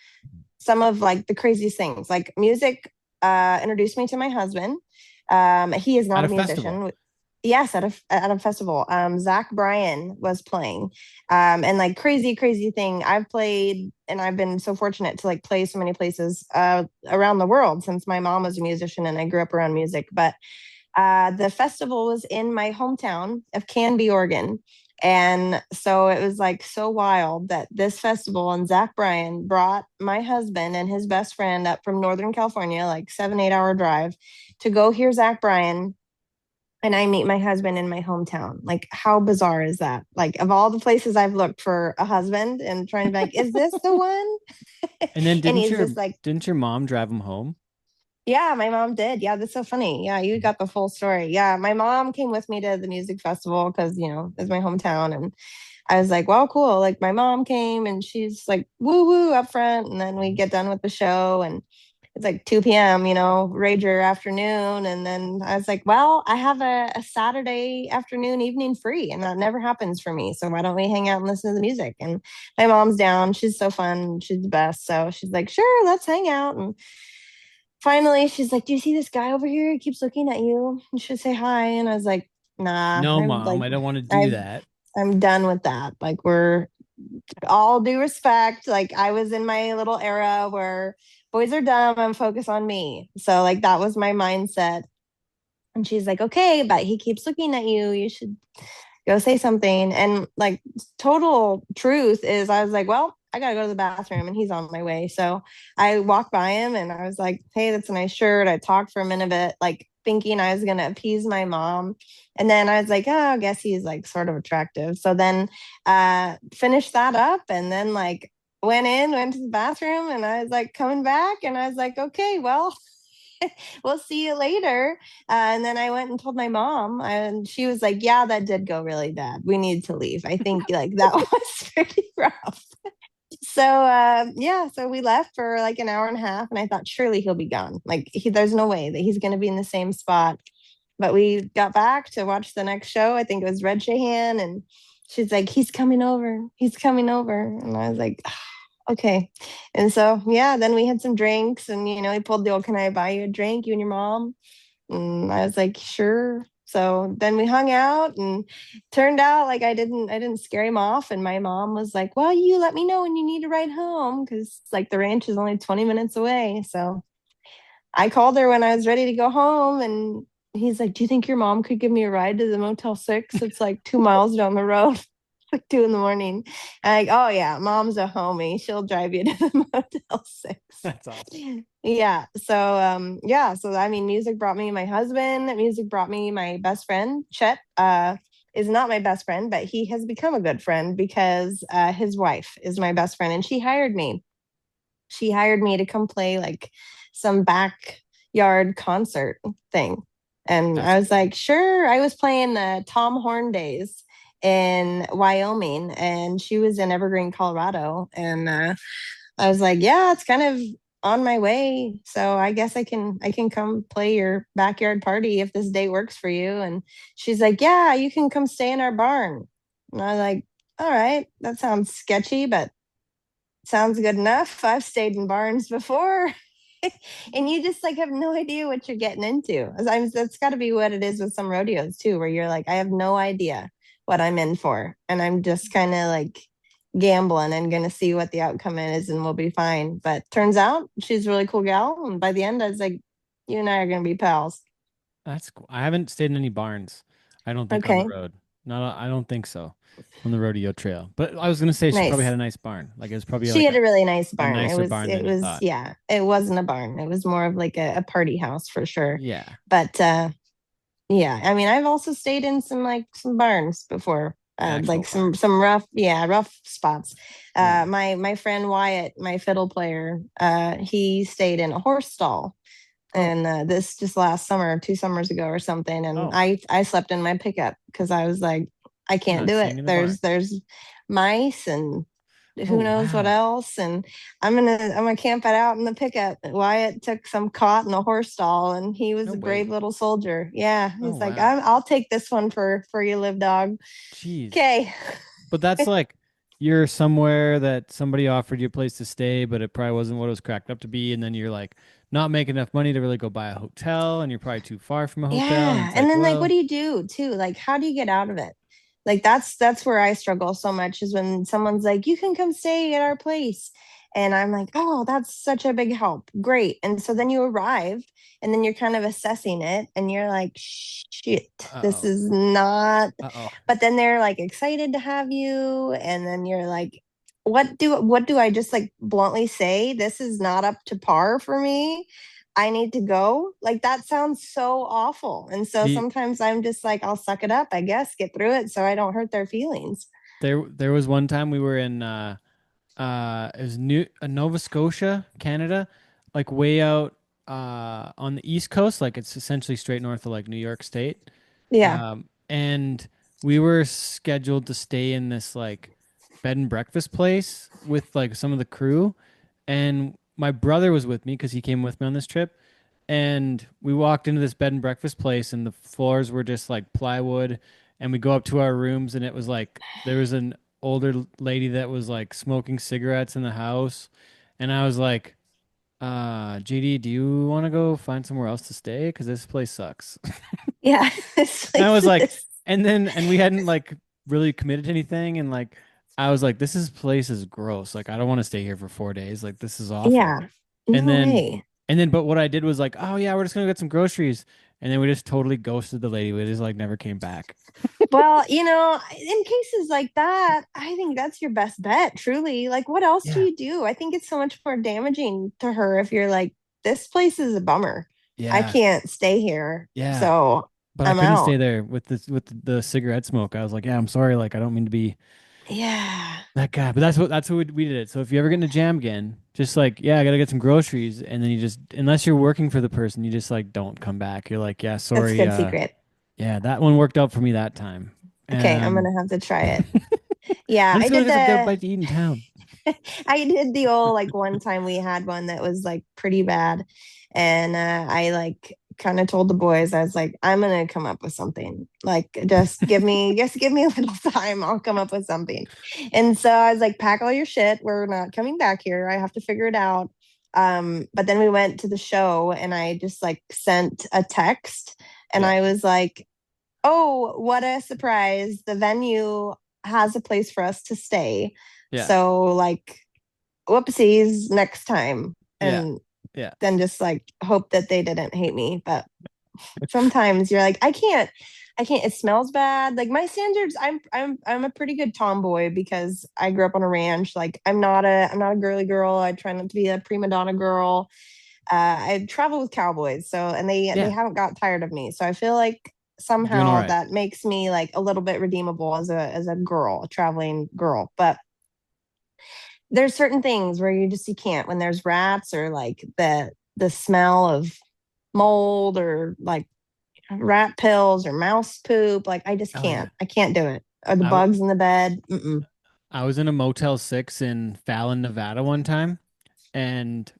some of like the craziest things. Like music introduced me to my husband. He is At not a a festival. musician. Yes, at a festival. Zach Bryan was playing. And like crazy thing. I've played and I've been so fortunate to like play so many places around the world since my mom was a musician and I grew up around music. But the festival was in my hometown of Canby, Oregon. And so it was like so wild that this festival and Zach Bryan brought my husband and his best friend up from Northern California, like 7, 8 hour drive to go hear Zach Bryan. And I meet my husband in my hometown. Like, how bizarre is that? Like, of all the places I've looked for a husband and trying to be like, is this the one? And then And he's just like, didn't your mom drive him home? Yeah, my mom did. Yeah, that's so funny. Yeah, you got the full story. Yeah, my mom came with me to the music festival because, it's my hometown. And I was like, well, cool. Like, my mom came and she's like, woo woo up front. And then we get done with the show and it's like 2 p.m., Rager afternoon. And then I was like, well, I have a Saturday afternoon, evening free. And that never happens for me. So why don't we hang out and listen to the music? And my mom's down. She's so fun. She's the best. So she's like, sure, let's hang out. And finally, she's like, "Do you see this guy over here? He keeps looking at you. You should say hi." And I was like, "Nah, No, I'm mom, like, I don't want to do I've, that. I'm done with that. Like, we're all due respect. Like, I was in my little era where boys are dumb. I'm focused on me. So, like, that was my mindset. And she's like, "Okay, but he keeps looking at you. You should go say something." And like, total truth is, I was like, well, I gotta go to the bathroom and he's on my way. So I walked by him and I was like, hey, that's a nice shirt. I talked for a minute, like thinking I was gonna appease my mom. And then I was like, oh, I guess he's like sort of attractive. So then finished that up and then like went to the bathroom and I was like coming back and I was like, okay, well, we'll see you later. And then I went and told my mom, and she was like, yeah, that did go really bad. We need to leave. I think like that was pretty rough. So yeah, so we left for like an hour and a half, and I thought surely he'll be gone. Like there's no way that he's going to be in the same spot. But we got back to watch the next show. I think it was Red Shahan, and she's like, he's coming over. He's coming over, and I was like, okay. And so yeah, then we had some drinks, and he pulled the old, "Can I buy you a drink, you and your mom?" And I was like, sure. So then we hung out and turned out like I didn't scare him off. And my mom was like, well, you let me know when you need to ride home because like the ranch is only 20 minutes away. So I called her when I was ready to go home and he's like, do you think your mom could give me a ride to the Motel 6? It's like 2 miles down the road. Like 2 in the morning. And like, oh yeah, mom's a homie. She'll drive you to the Motel 6. That's awesome. Yeah. So yeah, so I mean music brought me my husband, music brought me my best friend. Chet is not my best friend, but he has become a good friend because his wife is my best friend and she hired me. She hired me to come play like some backyard concert thing. And That's I was cool. like, sure. I was playing the Tom Horn days in Wyoming and she was in Evergreen, Colorado. And I was like, yeah, it's kind of on my way. So I guess I can come play your backyard party if this date works for you. And she's like, yeah, you can come stay in our barn. And I was like, all right, that sounds sketchy, but sounds good enough. I've stayed in barns before. And you just like have no idea what you're getting into. That's got to be what it is with some rodeos too, where you're like, I have no idea what I'm in for. And I'm just kind of like gambling and gonna see what the outcome is and we'll be fine. But turns out she's a really cool gal. And by the end, I was like, you and I are gonna be pals. That's cool. I haven't stayed in any barns. I don't think on the Okay, road. No, I don't think so. On the rodeo trail. But I was gonna say she probably had nice. a nice barn. Like it was probably She like had a really nice a barn. It nicer was, barn it than you was, thought. yeah, it wasn't a barn. It was more of like a party house for sure. Yeah. But yeah, I mean, I've also stayed in some barns before, Actual like barn. some rough, yeah, rough spots. Yeah. My friend Wyatt, my fiddle player, he stayed in a horse stall, Oh. and this just last summer, 2 summers ago or something, and Oh. I slept in my pickup because I was like, I I'm can't not do it. staying in the barn. There's mice and Oh who knows what wow. else, and I'm gonna camp it out in the pickup. Wyatt took some cot in a horse stall, and he was No a brave way. little soldier. Yeah, Oh he's like, wow. I'll take this one for you, live dog. Jeez. Okay. But that's like you're somewhere that somebody offered you a place to stay, but it probably wasn't what it was cracked up to be, and then you're like not making enough money to really go buy a hotel, and you're probably too far from a hotel, and Yeah. it's And like, then like what well, do you do too? Like how do you get out of it? Like that's where I struggle so much is when someone's like, you can come stay at our place. And I'm like, oh, that's such a big help. Great. And so then you arrive and then you're kind of assessing it and you're like, shit, this uh-oh. is not. Uh-oh. But then they're like excited to have you. And then you're like, what do I just like bluntly say? This is not up to par for me. I need to go. Like that sounds so awful. And so The sometimes I'm just like, I'll suck it up, I guess, get through it so I don't hurt their feelings. there was one time we were in it was Nova Scotia, Canada, like way out. on the East Coast, like it's essentially straight north of like New York State. Yeah. And we were scheduled to stay in this like bed and breakfast place with like some of the crew. And my brother was with me because he came with me on this trip. And we walked into this bed and breakfast place, and the floors were just like plywood. And we go up to our rooms, and it was like there was an older lady that was like smoking cigarettes in the house. And I was like, JD, do you want to go find somewhere else to stay? Because this place sucks. Yeah. It's And I like was like, this. and we hadn't like really committed to anything. And like, I was like, place is gross. Like, I don't want to stay here for 4 days. Like, this is awful. Yeah. And No then, way. but what I did was like, oh yeah, we're just gonna get some groceries. And then we just totally ghosted the lady. We just like never came back. Well, in cases like that, I think that's your best bet, truly. Like, what else do Yeah. you do? I think it's so much more damaging to her if you're like, this place is a bummer. I Yeah. can't stay here. Yeah. So But I I'm couldn't stay out. there with the cigarette smoke. I was like, yeah, I'm sorry. Like, I don't mean to be Yeah. that guy. But that's what we did it. So if you ever get in a jam again, just like, yeah, I gotta get some groceries, and then you just unless you're working for the person, you just like don't come back. You're like, yeah, That's a sorry. good secret. Yeah, that one worked out for me that time. Okay, I'm Um, gonna have to try it. Yeah, let's go get a bite to eat in town. I did the old like one time we had one that was like pretty bad. And I like kind of told the boys, I was like, I'm gonna come up with something. Like just give me a little time. I'll come up with something. And so I was like, pack all your shit. We're not coming back here. I have to figure it out. But then we went to the show and I just like sent a text and Yeah, I was like, oh, what a surprise. The venue has a place for us to stay. yeah, So like whoopsies next time. yeah, And yeah. then just like hope that they didn't hate me. But sometimes you're like, I can't, it smells bad. Like my standards, I'm a pretty good tomboy because I grew up on a ranch. Like I'm not a girly girl. I try not to be a prima donna girl. I travel with cowboys, so and they Yeah, haven't got tired of me. So I feel like you're doing all somehow right. that makes me like a little bit redeemable as a girl, a traveling girl. But there's certain things where you can't when there's rats or like the smell of mold or like rat pills or mouse poop. Like I just Oh yeah. can't. I can't do it. Or the I w- bugs in the bed. Mm-mm. I was in a Motel 6 in Fallon, Nevada one time, and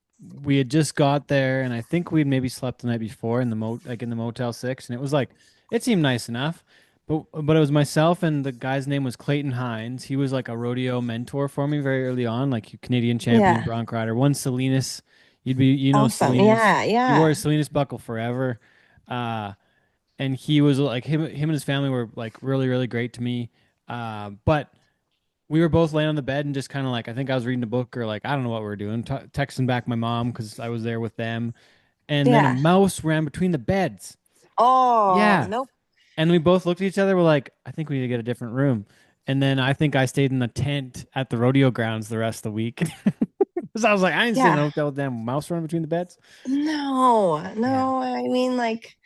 we had just got there, and I think we'd maybe slept the night before in the in the Motel 6, and it was like it seemed nice enough. But it was myself and the guy's name was Clayton Hines. He was like a rodeo mentor for me very early on, like Canadian champion Yeah. bronc rider. One Salinas, Awesome. Salinas. Yeah. He wore Yeah. a Salinas buckle forever. Uh, and he was like him and his family were like really really great to me. But we were both laying on the bed and just kind of like I think I was reading a book or like I don't know what we were doing, texting back my mom because I was there with them, and then a Yeah. mouse ran between the beds. Oh, Yeah, nope. and we both looked at each other. We're like, I think we need to get a different room. And then I think I stayed in the tent at the rodeo grounds the rest of the week because I was like, I ain't staying in a Yeah. hotel with damn mouse running between the beds. No, Yeah, no. I mean, like,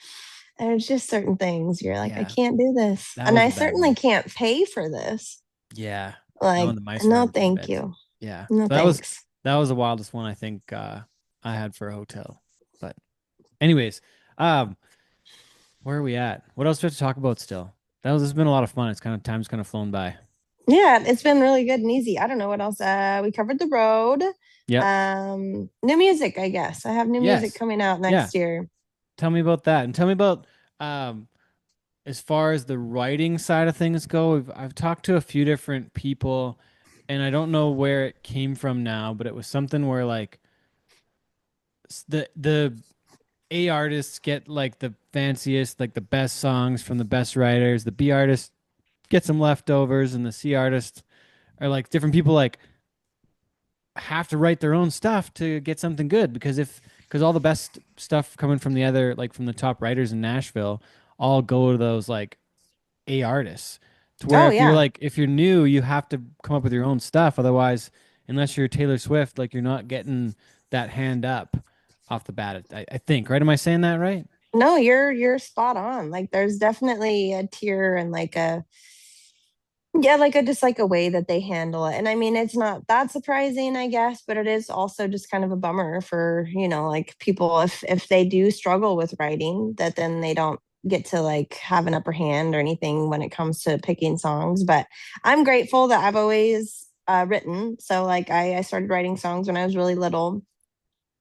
there's just certain things you're like, I yeah, can't do this. that And was I a bad certainly one. can't pay for this. Yeah, no, Like, and the mice ran no, between the thank beds. you. Yeah, No, so thanks. that was the wildest one I think I had for a hotel. But anyways, um, where are we at? What else do we have to talk about still? This has been a lot of fun. It's kind of time's kind of flown by. Yeah, it's been really good and easy. I don't know what else. We covered the road. Yep. New music, I guess. I have new music Yes. coming out Yeah. next year. Tell me about that, and tell me about um as far as the writing side of things go. I've talked to a few different people, and I don't know where it came from now, but it was something where like the A artists get like the fanciest, like the best songs from the best writers. The B artist get some leftovers, and the C artist are like different people like have to write their own stuff to get something good because all the best stuff coming from the other like from the top writers in Nashville all go to those like A artists. To where Oh yeah. if you're new, you have to come up with your own stuff. Otherwise, unless you're Taylor Swift, like you're not getting that hand up off the bat. I think, right? Am I saying that right? No, you're spot on. Like there's definitely a tier and like Yeah, like a just like a way that they handle it. And I mean, it's not that surprising, I guess, but it is also just kind of a bummer for, like people if they do struggle with writing, that then they don't get to like have an upper hand or anything when it comes to picking songs. But I'm grateful that I've always written. So like I started writing songs when I was really little.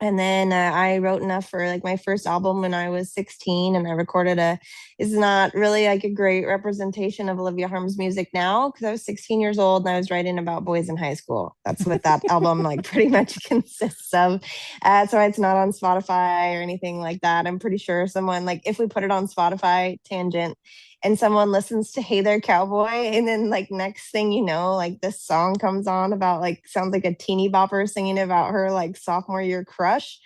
And then I wrote enough for like my first album when I was 16, and I recorded a. It's not really like a great representation of Olivia Harm's music now because I was 16 years old and I was writing about boys in high school. That's what that album like pretty much consists of. So it's not on Spotify or anything like that. I'm pretty sure someone like if we put it on Spotify, tangent, and someone listens to Hey There Cowboy, and then like next thing you know, like this song comes on about like sounds like a teeny bopper singing about her like sophomore year crush.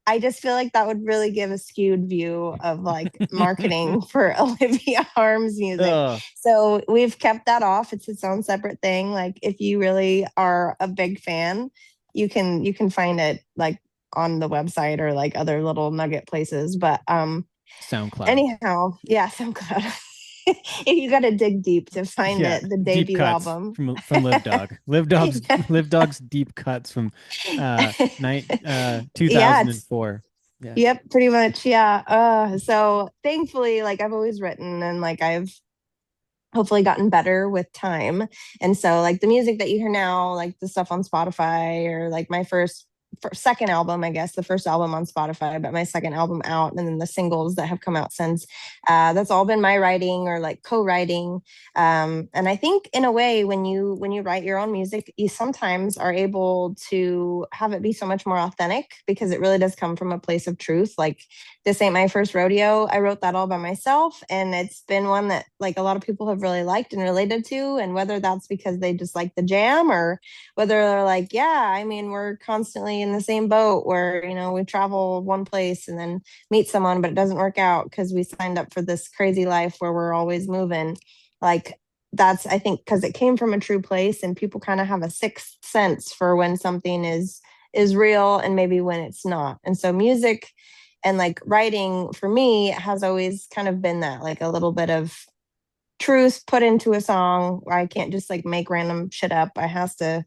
I just feel like that would really give a skewed view of like marketing for Olivia Harm's music. Oh, So we've kept that off. It's its own separate thing. Like if you really are a big fan, you can find it like on the website or like other little nugget places. But SoundCloud. anyhow, yeah, SoundCloud. You got to dig deep to find Yeah, the deep debut cuts album. from Live Dog. Live Dog's Yeah. Live Dog's deep cuts from Yeah, it's 2004. Yeah. yep, pretty much. Yeah. So thankfully, like I've always written and like I've hopefully gotten better with time. And so like the music that you hear now, like the stuff on Spotify or like my second album, I guess the first album on Spotify, but my second album out, and then the singles that have come out since. That's all been my writing or like co-writing. And I think in a way, when you write your own music, you sometimes are able to have it be so much more authentic because it really does come from a place of truth. Like this ain't my first rodeo. I wrote that all by myself, and it's been one that like a lot of people have really liked and related to. And whether that's because they just like the jam or whether they're like, yeah, I mean, we're constantly in the same boat where, we travel one place and then meet someone, but it doesn't work out because we signed up for this crazy life where we're always moving. Like, that's, I think, because it came from a true place and people kind of have a sixth sense for when something is real and maybe when it's not. And so music and like writing for me has always kind of been that like a little bit of truth put into a song where I can't just like make random shit up. I has to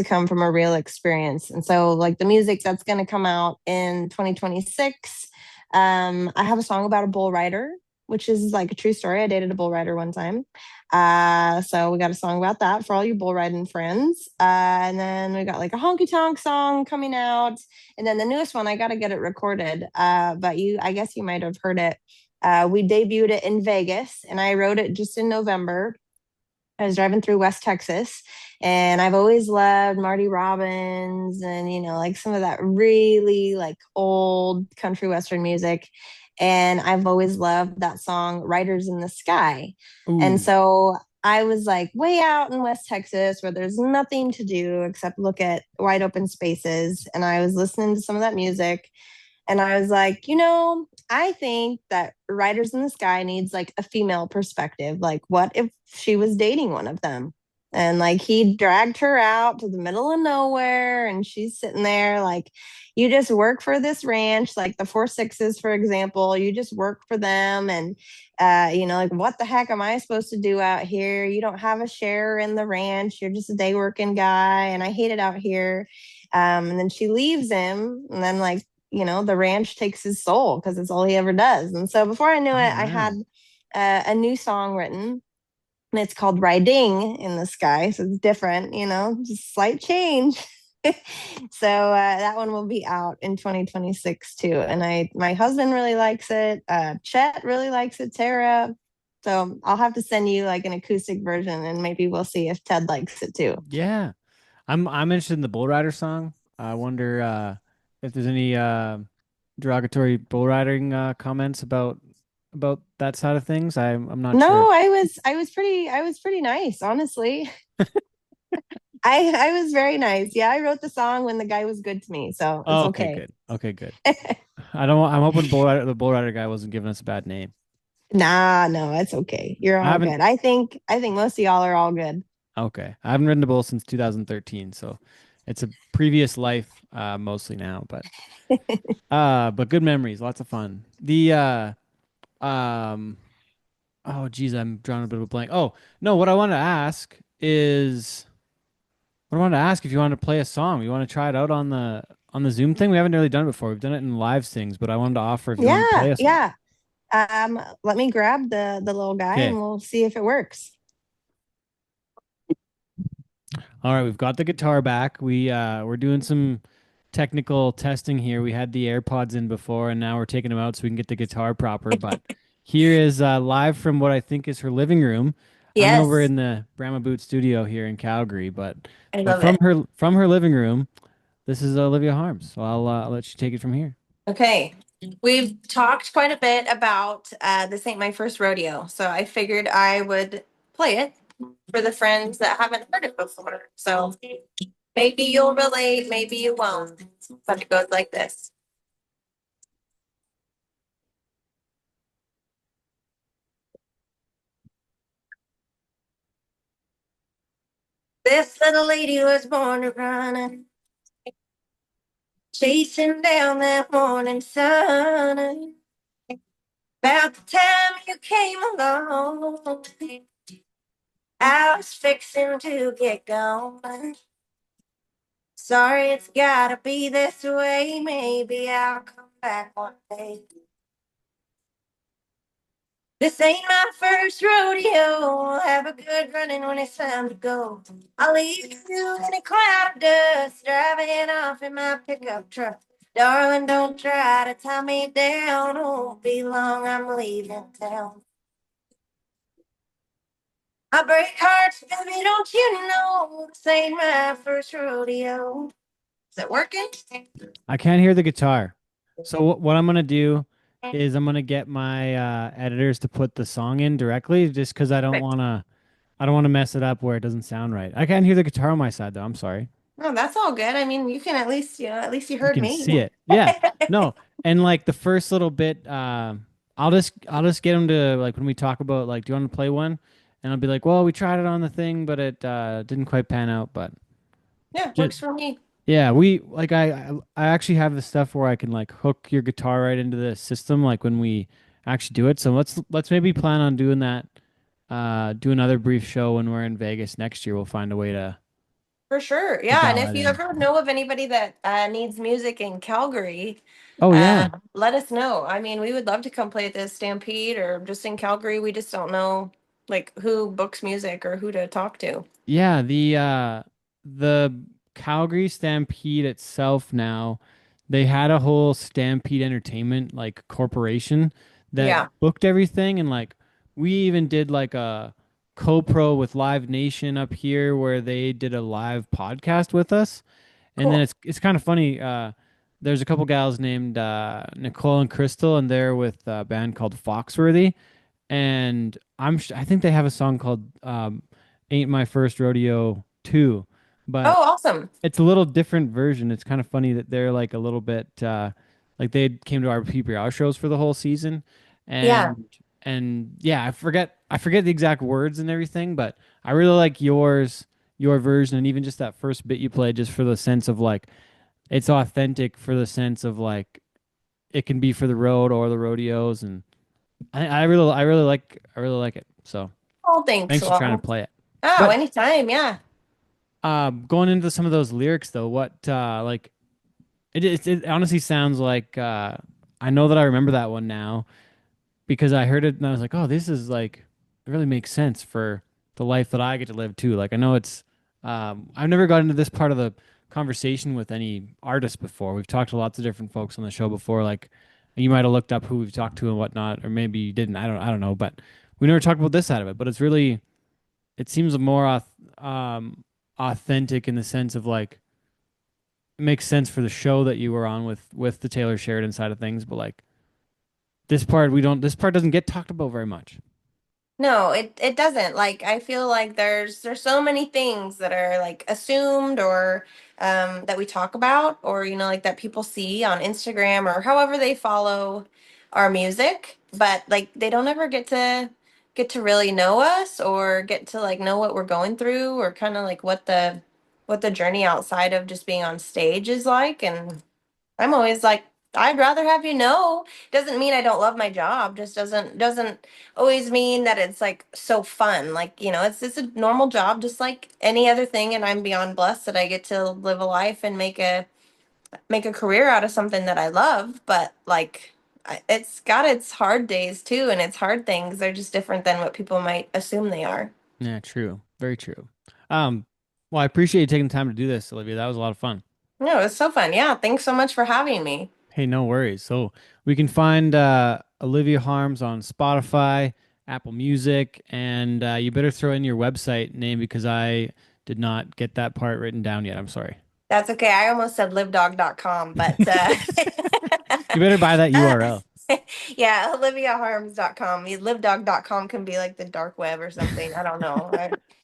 come from a real experience. And so like the music that's going to come out in 2026, I have a song about a bull rider, which is like a true story. I dated a bull rider one time. So we got a song about that for all you bull riding friends. And then we got like a honky tonk song coming out. And then the newest one, I got to get it recorded. But I guess you might have heard it. We debuted it in Vegas, and I wrote it just in November. I was driving through West Texas, and I've always loved Marty Robbins and like some of that really like old country western music. And I've always loved that song "Riders in the Sky." And Ooh. so I was like way out in West Texas where there's nothing to do except look at wide open spaces. And I was listening to some of that music, and I was like, I think that Riders in the Sky needs like a female perspective. Like, what if she was dating one of them? And like he dragged her out to the middle of nowhere, and she's sitting there like, you just work for this ranch, like the 4 6s, for example. You just work for them, and like what the heck am I supposed to do out here? You don't have a share in the ranch. You're just a day working guy, and I hate it out here. And then she leaves him, and then like the ranch takes his soul because it's all he ever does. And so before I knew Oh it, I had wow. a new song written, and it's called Riding in the Sky. So it's different, just slight change. So that one will be out in 2026 too. And my husband really likes it. Chet really likes it. Tara. So I'll have to send you like an acoustic version, and maybe we'll see if Ted likes it too. Yeah. I'm interested in the Bull Rider song. I wonder if there's any derogatory bull riding comments about that side of things. I'm not sure. No, I was pretty nice, honestly. I was very nice. Yeah, I wrote the song when the guy was good to me, so it's Oh, okay, okay. good. Okay, good. I'm hoping the bull rider guy wasn't giving us a bad name. Nah, no, it's okay. You're I all haven't good. I think most of y'all are all good. Okay. I haven't ridden a bull since 2013, so it's a previous life mostly now, but good memories, lots of fun. The um Oh, geez, I'm drawing a bit of a blank. Oh, no, what I wanted to ask is what I wanted to ask if you wanted to play a song. You want to try it out on the Zoom thing? We haven't really done it before. We've done it in live things, but I wanted to offer if you wanted to Yeah, play a song. yeah. Let me grab the little guy and Okay. we'll see if it works. All right, we've got the guitar back. We're doing some technical testing here. We had the AirPods in before, and now we're taking them out so we can get the guitar proper. But here is live from what I think is her living room. I'm over Yes, in the Brahma Boot studio here in Calgary, I but love it. from her living room, this is Olivia Harms. So I'll let you take it from here. Okay. We've talked quite a bit about this ain't my first rodeo, so I figured I would play it for the friends that haven't heard it before. So maybe you'll relate, maybe you won't. But it goes like this. This little lady was born to run, chasing down that morning sun. About the time you came along, I was fixing to get gone. Sorry, it's gotta be this way. Maybe I'll come back one day. This ain't my first rodeo. Have a good running when it's time to go. I'll leave you in a cloud of dust, driving off in my pickup truck. Darling, don't try to tie me down. Won't be long, I'm leaving town. I break hearts, baby, don't you know? This ain't my first rodeo. Is it working? I can't hear the guitar. So what I'm gonna do is I'm gonna get my editors to put the song in directly, just because Perfect. I don't want to mess it up where it doesn't sound right. I can't hear the guitar on my side though. I'm sorry. No, that's all good. I mean, you can at least, at least you You heard can me. see it. Yeah. No. And like the first little bit, I'll just get them to like when we talk about like, do you want to play one? And I'll be like, well, we tried it on the thing, but it didn't quite pan out. But Yeah, just, works for me. yeah, we like I actually have the stuff where I can like hook your guitar right into the system, like when we actually do it. So let's maybe plan on doing that. Do another brief show when we're in Vegas next year. We'll find a way For sure. to Yeah. And dial if that you in. ever know of anybody that needs music in Calgary, Oh yeah. let us know. I mean, we would love to come play at the Stampede or just in Calgary. We just don't know like who books music or who to talk to. Yeah, the Calgary Stampede itself now, they had a whole Stampede Entertainment like corporation that Yeah. booked everything, and like we even did like a co-pro with Live Nation up here where they did a live podcast with us. And then Cool. it's kind of funny there's a couple gals named Nicole and Crystal, and they're with a band called Foxworthy, and I think they have a song called "Ain't My First Rodeo 2," but Oh, awesome. it's a little different version. It's kind of funny that they're like a little bit like they came to our PPR shows for the whole season, Yeah, and yeah, I forget the exact words and everything, but I really like your version, and even just that first bit you played, just for the sense of like it's authentic, for the sense of like it can be for the road or the rodeos, and I really like it. So oh, thanks. thanks for trying to Well, play it. oh, But anytime. Yeah. going into some of those lyrics though, what like it honestly sounds like I know that I remember that one now because I heard it and I was like, oh, this is like it really makes sense for the life that I get to live too. Like I know it's I've never got into this part of the conversation with any artists before. We've talked to lots of different folks on the show before, like you might have looked up who we've talked to and whatnot, or maybe you didn't. I don't know, but we never talked about this side of it. But it's really it seems more authentic in the sense of like it makes sense for the show that you were on with the Taylor Sheridan side of things, but like this part doesn't get talked about very much. No, it doesn't. Like I feel like there's so many things that are like assumed or that we talk about or like that people see on Instagram or however they follow our music, but like they don't ever get to really know us or get to like know what we're going through or kind of like what the journey outside of just being on stage is like. And I'm always like I'd rather have you know. Doesn't mean I don't love my job. Just doesn't always mean that it's like so fun. Like, it's a normal job just like any other thing, and I'm beyond blessed that I get to live a life and make a career out of something that I love, but like it's got its hard days too, and its hard things. They're just different than what people might assume they are. Yeah, true. Very true. Um, well, I appreciate you taking the time to do this, Olivia. That was a lot of fun. No, it's so fun. Yeah, thanks so much for having me. Hey, no worries. So we can find Olivia Harms on Spotify, Apple Music, and you better throw in your website name because I did not get that part written down yet. I'm sorry. That's okay. I almost said livedog.com, but You better buy that URL. yeah, oliviaharms.com. Livedog.com can be like the dark web or something. I don't know.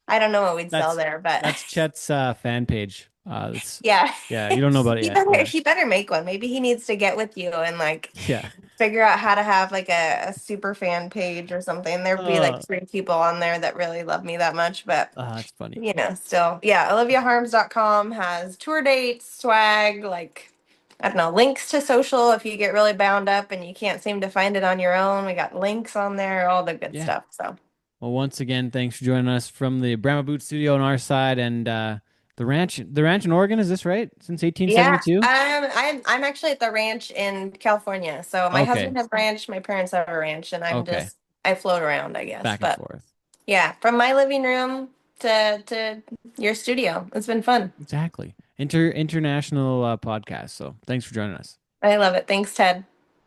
I don't know what we'd sell That's there, but that's Chet's fan page. That's yeah. yeah. You don't know about it He yet. better Yeah, he better make one. Maybe he needs to get with you and like yeah. figure out how to have like a super fan page or something. There'd be like Uh, 3 people on there that really love me that much, but that's funny. still, yeah, oliviaharms.com has tour dates, swag, like I don't know, links to social if you get really bound up and you can't seem to find it on your own. We got links on there, all the good Yeah. stuff. So Well, once again, thanks for joining us from the Brahma Boot Studio on our side and the ranch in Oregon. Is this right? Since yeah, 1872. I'm actually at the ranch in California. So my Okay. husband has a ranch, my parents have a ranch, and Okay. I float around, I guess. Back and But forth. yeah, from my living room to your studio. It's been fun. Exactly. International podcast. So thanks for joining us. I love it. Thanks, Ted.